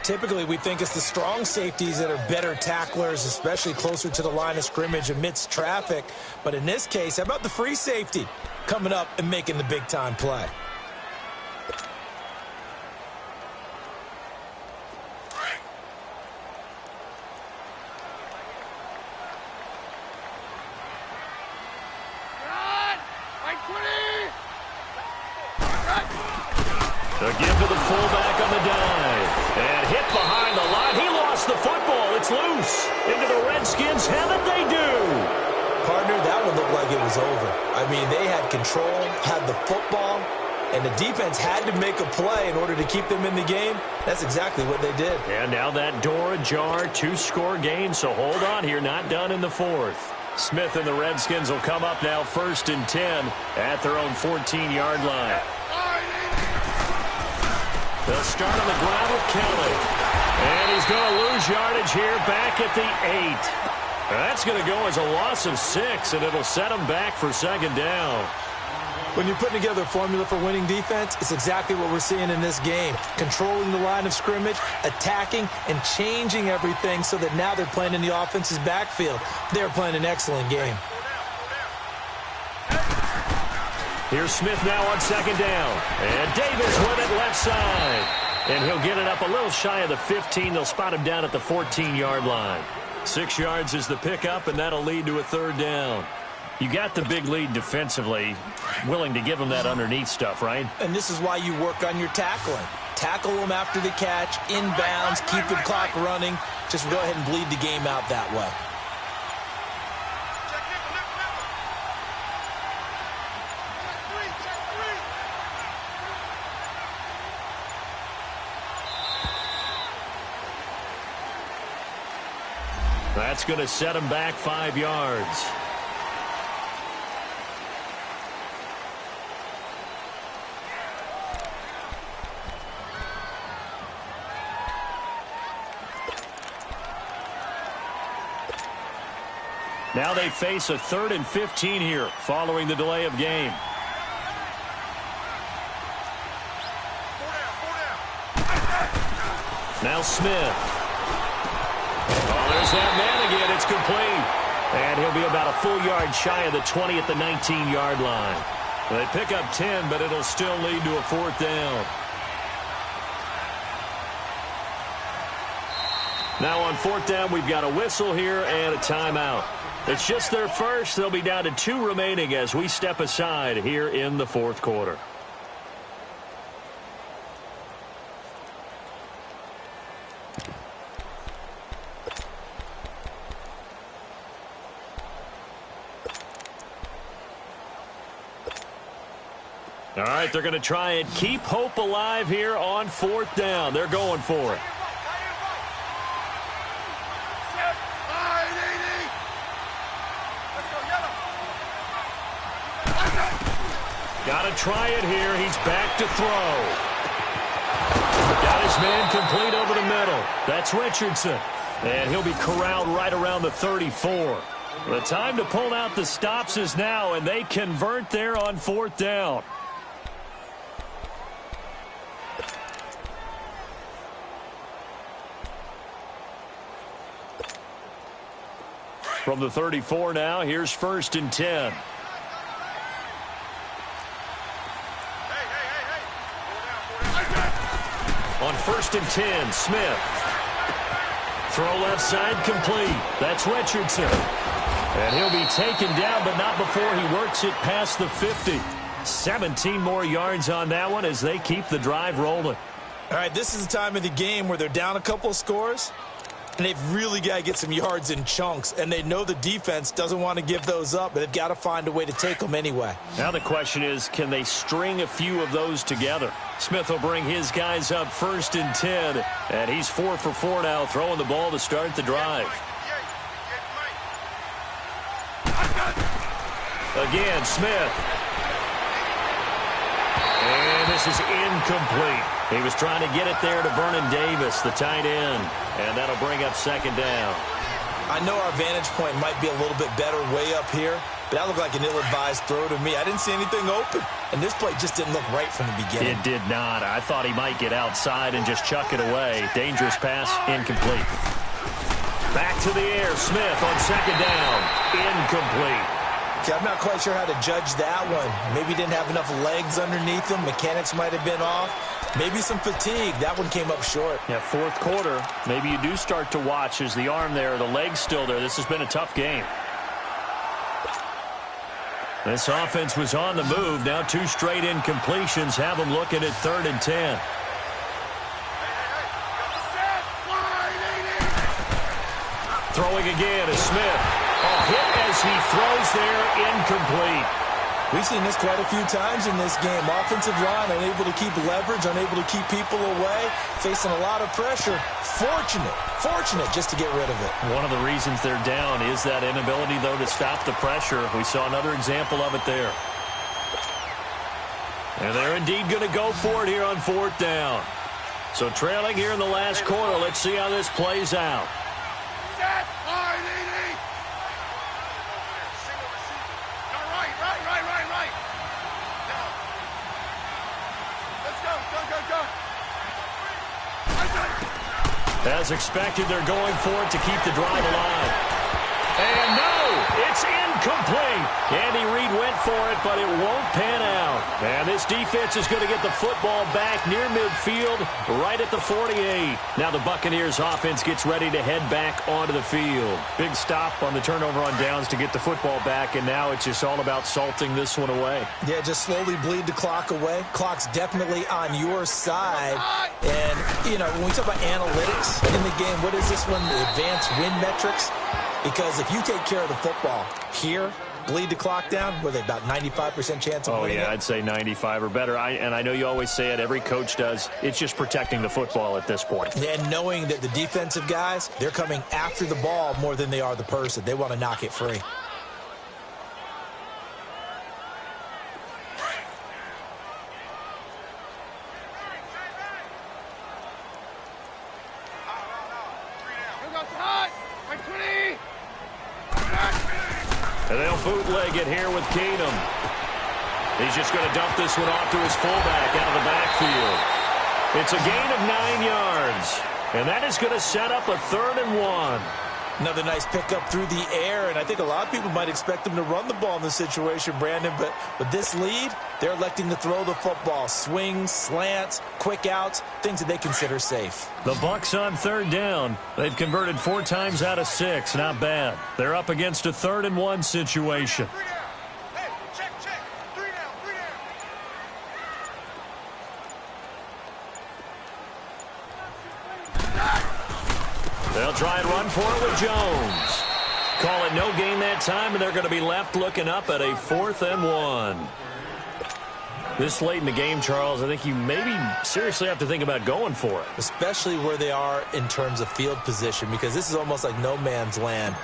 Typically, we think it's the strong safeties that are better tacklers, especially closer to the line of scrimmage amidst traffic. But in this case, how about the free safety coming up and making the big-time play? A give to the fullback on the dive. And hit behind the line. He lost the football. It's loose. Into the Redskins. Haven't they do? Partner, that one looked like it was over. I mean, they had control, had the football, and the defense had to make a play in order to keep them in the game. That's exactly what they did. And now that door ajar, 2-score game. So hold on here. Not done in the 4th. Smith and the Redskins will come up now 1st and 10 at their own 14-yard line. They'll start on the ground with Kelly. And he's going to lose yardage here back at the 8. That's going to go as a loss of 6, and it'll set him back for second down. When you're putting together a formula for winning defense, it's exactly what we're seeing in this game. Controlling the line of scrimmage, attacking, and changing everything so that now they're playing in the offense's backfield. They're playing an excellent game. Here's Smith now on second down. And Davis with it left side. And he'll get it up a little shy of the 15. They'll spot him down at the 14-yard line. 6 yards is the pickup, and that'll lead to a 3rd down. You got the big lead defensively, willing to give them that underneath stuff, right? And this is why you work on your tackling. Tackle them after the catch, inbounds, keep the clock running. Just go ahead and bleed the game out that way. That's going to set him back 5 yards. Now they face a 3rd and 15 here following the delay of game. Now Smith. Oh, there's that man again. It's complete. And he'll be about a full yard shy of the 20 at the 19-yard line. They pick up 10, but it'll still lead to a 4th down. Now on 4th down, we've got a whistle here and a timeout. It's just their first. They'll be down to 2 remaining as we step aside here in the 4th quarter. All right, they're going to try and keep hope alive here on 4th down. They're going for it. Got to try it here. He's back to throw. Got his man complete over the middle. That's Richardson. And he'll be corralled right around the 34. The time to pull out the stops is now, and they convert there on 4th down. From the 34 now, here's 1st and 10. On 1st and 10, Smith. Throw left side complete. That's Richardson. And he'll be taken down, but not before he works it past the 50. 17 more yards on that one as they keep the drive rolling. All right, this is the time of the game where they're down a couple of scores, and they've really got to get some yards in chunks, and they know the defense doesn't want to give those up, but they've got to find a way to take them anyway. Now the question is, can they string a few of those together? Smith will bring his guys up 1st and 10, and he's 4 for 4 now, throwing the ball to start the drive. Again, Smith. And this is incomplete. He was trying to get it there to Vernon Davis, the tight end. And that'll bring up 2nd down. I know our vantage point might be a little bit better way up here, but that looked like an ill-advised throw to me. I didn't see anything open, and this play just didn't look right from the beginning. It did not. I thought he might get outside and just chuck it away. Dangerous pass, incomplete. Back to the air, Smith on 2nd down, incomplete. Okay, I'm not quite sure how to judge that one. Maybe he didn't have enough legs underneath him. Mechanics might have been off. Maybe some fatigue. That one came up short. Yeah, 4th quarter. Maybe you do start to watch as the arm there, the leg's still there. This has been a tough game. This offense was on the move. Now 2 straight incompletions have them looking at 3rd and 10. Throwing again is Smith. Hit as he throws there, incomplete. We've seen this quite a few times in this game. Offensive line unable to keep leverage, unable to keep people away, facing a lot of pressure. Fortunate just to get rid of it. One of the reasons they're down is that inability, though, to stop the pressure. We saw another example of it there. And they're indeed going to go for it here on 4th down. So trailing here in the last quarter, let's see how this plays out. As expected, they're going for it to keep the drive alive. And no, it's incomplete. Andy Reid went for it, but it won't pan out. And this defense is going to get the football back near midfield, right at the 48. Now the Buccaneers offense gets ready to head back onto the field. Big stop on the turnover on downs to get the football back, and now it's just all about salting this one away. Yeah, just slowly bleed the clock away. Clock's definitely on your side. And, you know, when we talk about analytics in the game, what is this one? The advanced win metrics? Because if you take care of the football here, bleed the clock down, with about 95% chance of winning it? I'd say 95 or better. And I know you always say it, every coach does. It's just protecting the football at this point. And knowing that the defensive guys, they're coming after the ball more than they are the person. They want to knock it free. And they'll bootleg it here with Keenum. He's just going to dump this one off to his fullback out of the backfield. It's a gain of 9 yards. And that is going to set up a 3rd and 1. Another nice pickup through the air, and I think a lot of people might expect them to run the ball in this situation, Brandon, but with this lead, they're electing to throw the football. Swings, slants, quick outs, things that they consider safe. The Bucs on 3rd down. They've converted 4 times out of 6. Not bad. They're up against a 3rd and 1 situation. They'll try and run for it with Jones. Call it no gain that time, and they're going to be left looking up at a 4th and 1. This late in the game, Charles, I think you maybe seriously have to think about going for it. Especially where they are in terms of field position, because this is almost like no man's land.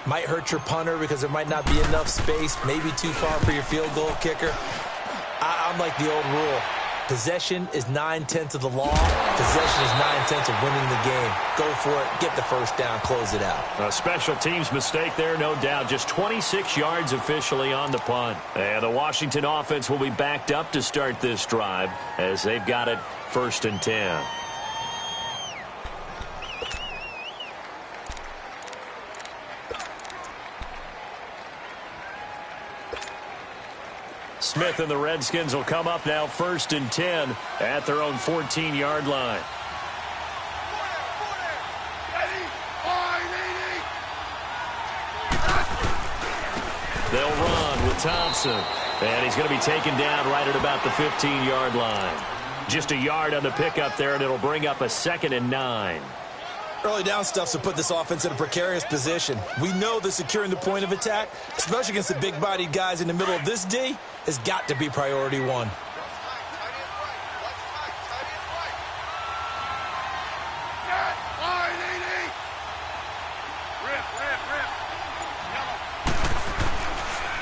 Might hurt your punter because there might not be enough space, maybe too far for your field goal kicker. sound like the old rule. Possession is 9/10 of the law. Possession is 9/10 of winning the game. Go for it. Get the first down. Close it out. A special teams mistake there, no doubt. Just 26 yards officially on the punt. And the Washington offense will be backed up to start this drive as they've got it 1st and 10. Smith and the Redskins will come up now 1st and 10 at their own 14-yard line. They'll run with Thompson. And he's going to be taken down right at about the 15-yard line. Just a yard on the pickup there, and it'll bring up a 2nd and 9. Early down stuff's to put this offense in a precarious position. We know that securing the point of attack, especially against the big-bodied guys in the middle of this D, has got to be priority one.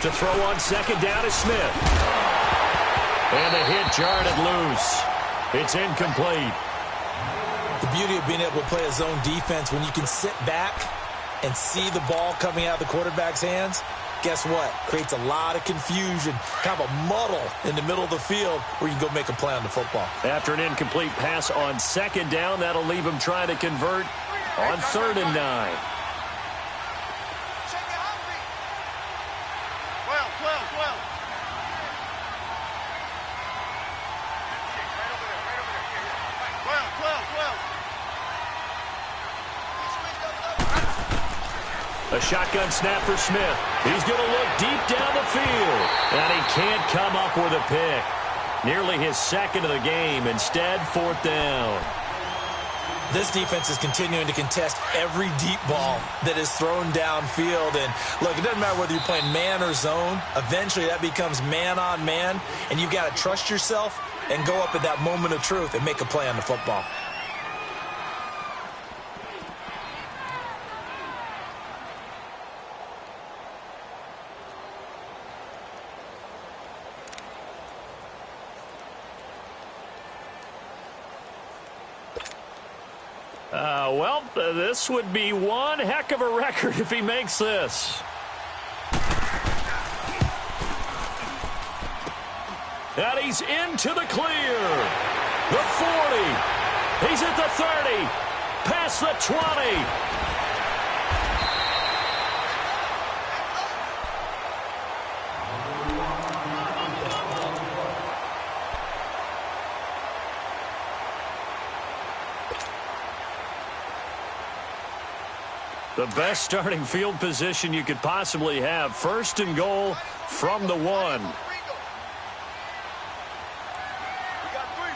To throw on 2nd down is Smith. And the hit jarred it loose. It's incomplete. The beauty of being able to play a zone defense when you can sit back and see the ball coming out of the quarterback's hands, guess what? Creates a lot of confusion, kind of a muddle in the middle of the field where you can go make a play on the football. After an incomplete pass on 2nd down, that'll leave him trying to convert on 3rd and 9. A shotgun snap for Smith. He's going to look deep down the field. And he can't come up with a pick. Nearly his 2nd of the game. Instead, 4th down. This defense is continuing to contest every deep ball that is thrown downfield. And look, it doesn't matter whether you're playing man or zone. Eventually, that becomes man on man. And you've got to trust yourself and go up at that moment of truth and make a play on the football. Well, this would be one heck of a record if he makes this. And he's into the clear. The 40. He's at the 30. Past the 20. The best starting field position you could possibly have. 1st and goal from the 1. We got three,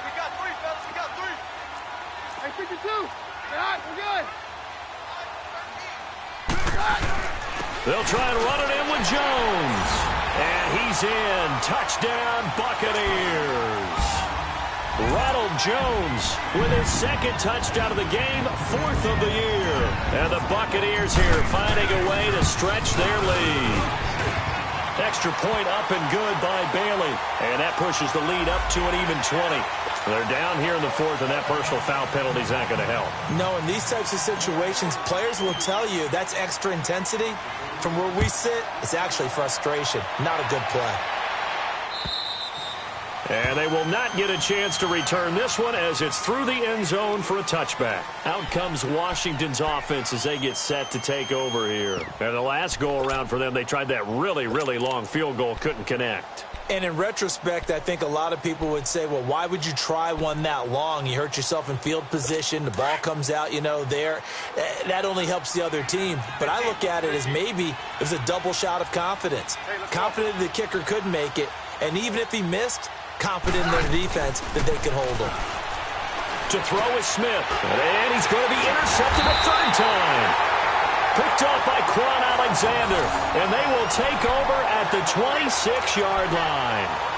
fellas. We got 3. Hey, 52. All right, we're good. They'll try and run it in with Jones. And he's in. Touchdown, Buccaneers. Ronald Jones with his 2nd touchdown of the game, 4th of the year. And the Buccaneers here finding a way to stretch their lead. Extra point up and good by Bailey. And that pushes the lead up to an even 20. They're down here in the 4th, and that personal foul penalty is not going to help. No, in these types of situations, players will tell you that's extra intensity. From where we sit, it's actually frustration. Not a good play. And they will not get a chance to return this one as it's through the end zone for a touchback. Out comes Washington's offense as they get set to take over here. And the last go-around for them, they tried that really, really long field goal, couldn't connect. And in retrospect, I think a lot of people would say, well, why would you try one that long? You hurt yourself in field position. The ball comes out, there. That only helps the other team. But I look at it as maybe it was a double shot of confidence. Confident the kicker could make it. And even if he missed, confident in their defense that they can hold him. To throw is Smith. And he's going to be intercepted a 3rd time. Picked off by Quan Alexander. And they will take over at the 26-yard line.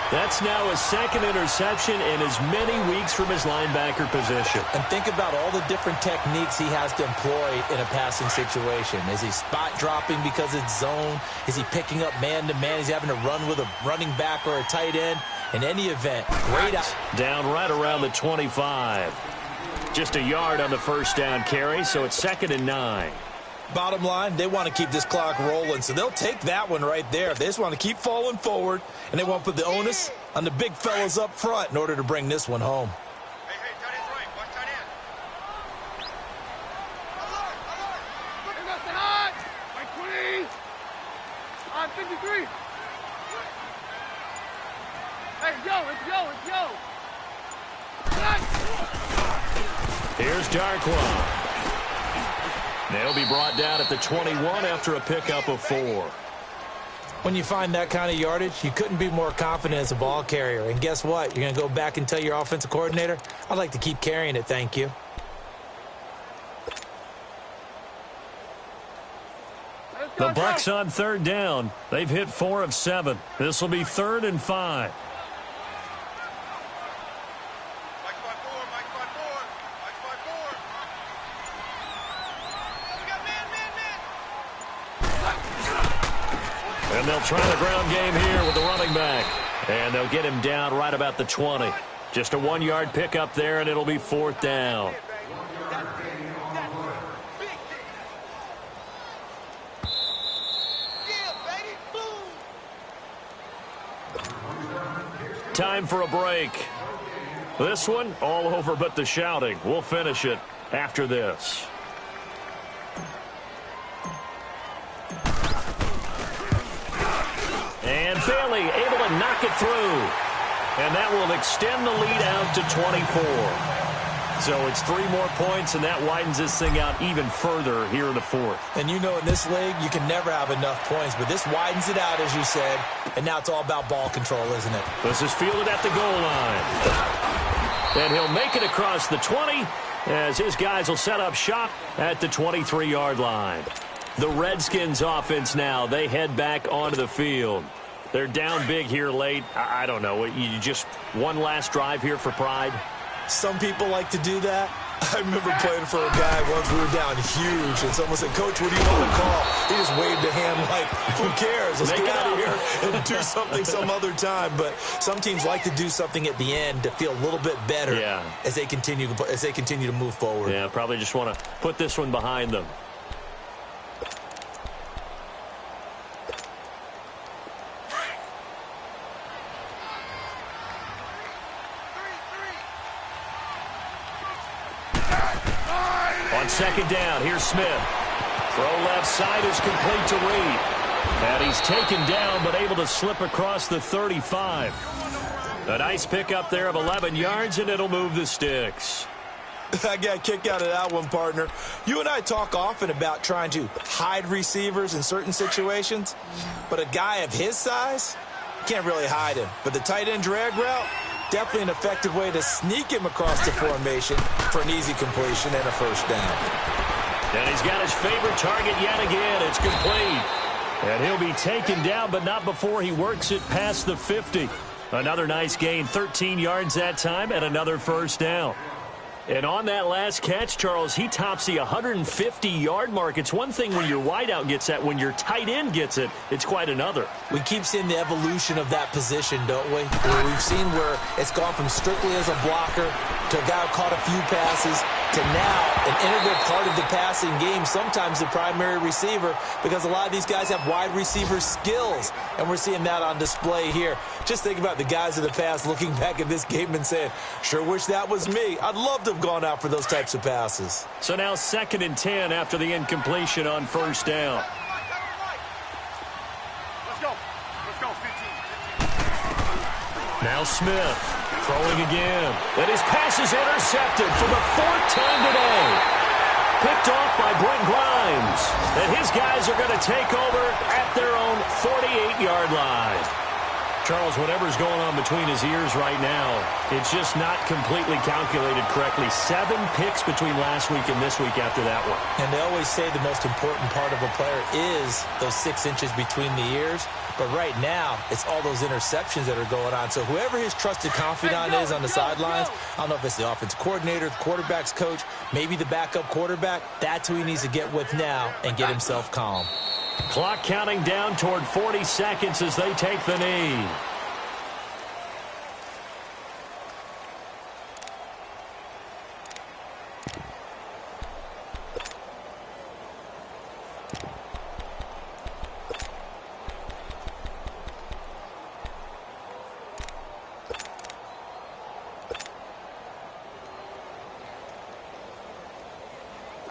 That's now his 2nd interception in as many weeks from his linebacker position. And think about all the different techniques he has to employ in a passing situation. Is he spot dropping because it's zone? Is he picking up man-to-man? He's having to run with a running back or a tight end? In any event, great out. Down right around the 25. Just a yard on the first down carry, so it's 2nd and 9. Bottom line, they want to keep this clock rolling, so they'll take that one right there. They just want to keep falling forward, and they want to put the onus on the big fellas up front in order to bring this one home. Hey, tight end's right. Watch tight end. Alert! Look at the hot! Like 20! On 53! Hey, let's go! Here's Darkwa. They'll be brought down at the 21 after a pickup of 4. When you find that kind of yardage, you couldn't be more confident as a ball carrier. And guess what? You're going to go back and tell your offensive coordinator, I'd like to keep carrying it, thank you. The Bucs on 3rd down. They've hit 4 of 7. This will be 3rd and 5. And they'll try the ground game here with the running back. And they'll get him down right about the 20. Just a 1-yard pickup there, and it'll be 4th down. Time for a break. This one, all over but the shouting. We'll finish it after this. And Bailey able to knock it through. And that will extend the lead out to 24. So it's 3 more points, and that widens this thing out even further here in the 4th. And you know in this league, you can never have enough points, but this widens it out, as you said, and now it's all about ball control, isn't it? This is fielded at the goal line. And he'll make it across the 20 as his guys will set up shop at the 23-yard line. The Redskins offense now, they head back onto the field. They're down big here late. I don't know. You just one last drive here for pride? Some people like to do that. I remember playing for a guy once we were down huge, and someone said, Coach, what do you want to call? He just waved a hand like, who cares? Let's get out of here and do something some other time. But some teams like to do something at the end to feel a little bit better as they continue to move forward. Yeah, probably just want to put this one behind them. On 2nd down, here's Smith. Throw left side is complete to Reed. And he's taken down but able to slip across the 35. A nice pickup there of 11 yards, and it'll move the sticks. I got a kick out of that one, partner. You and I talk often about trying to hide receivers in certain situations, but a guy of his size, can't really hide him. But the tight end drag route, definitely an effective way to sneak him across the formation for an easy completion and a first down. And he's got his favorite target yet again. It's complete. And he'll be taken down, but not before he works it past the 50. Another nice gain, 13 yards that time, and another first down. And on that last catch, Charles, he tops the 150-yard mark. It's one thing when your wideout gets that. When your tight end gets it, it's quite another. We keep seeing the evolution of that position, don't we? We've seen where it's gone from strictly as a blocker to a guy who caught a few passes to now an integral part of the passing game, sometimes the primary receiver, because a lot of these guys have wide receiver skills, and we're seeing that on display here. Just think about the guys of the past looking back at this game and saying, sure wish that was me. I'd love to have gone out for those types of passes. So now 2nd and 10 after the incompletion on first down. Let's go, 15. Now Smith throwing again. And his pass is intercepted for the 4th time today. Picked off by Brent Grimes. And his guys are going to take over at their own 48-yard line. Charles, whatever's going on between his ears right now, it's just not completely calculated correctly. 7 picks between last week and this week after that one. And they always say the most important part of a player is those 6 inches between the ears. But right now, it's all those interceptions that are going on. So whoever his trusted confidant is on the sidelines, I don't know if it's the offensive coordinator, the quarterback's coach, maybe the backup quarterback, that's who he needs to get with now and get himself calm. Clock counting down toward 40 seconds as they take the knee.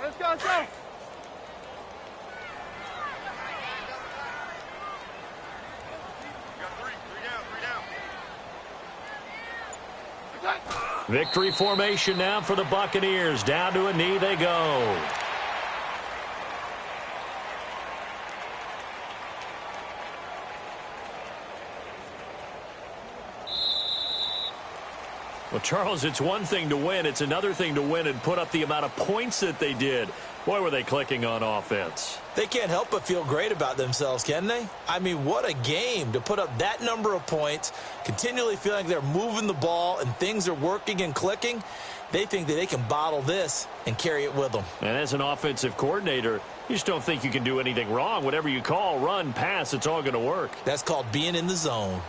Let's go, let's go. Victory formation now for the Buccaneers. Down to a knee they go. Well, Charles, it's one thing to win. It's another thing to win and put up the amount of points that they did. Boy, were they clicking on offense. They can't help but feel great about themselves, can they? I mean, what a game to put up that number of points, continually feeling like they're moving the ball and things are working and clicking. They think that they can bottle this and carry it with them. And as an offensive coordinator, you just don't think you can do anything wrong. Whatever you call, run, pass, it's all going to work. That's called being in the zone.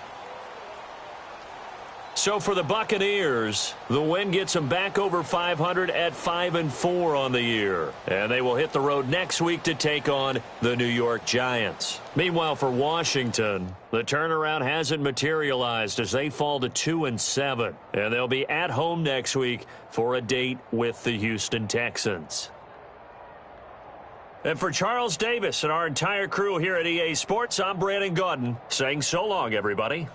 So for the Buccaneers, the win gets them back over 500 at 5-4 on the year. And they will hit the road next week to take on the New York Giants. Meanwhile, for Washington, the turnaround hasn't materialized as they fall to 2-7. And they'll be at home next week for a date with the Houston Texans. And for Charles Davis and our entire crew here at EA Sports, I'm Brandon Gaudin saying so long, everybody.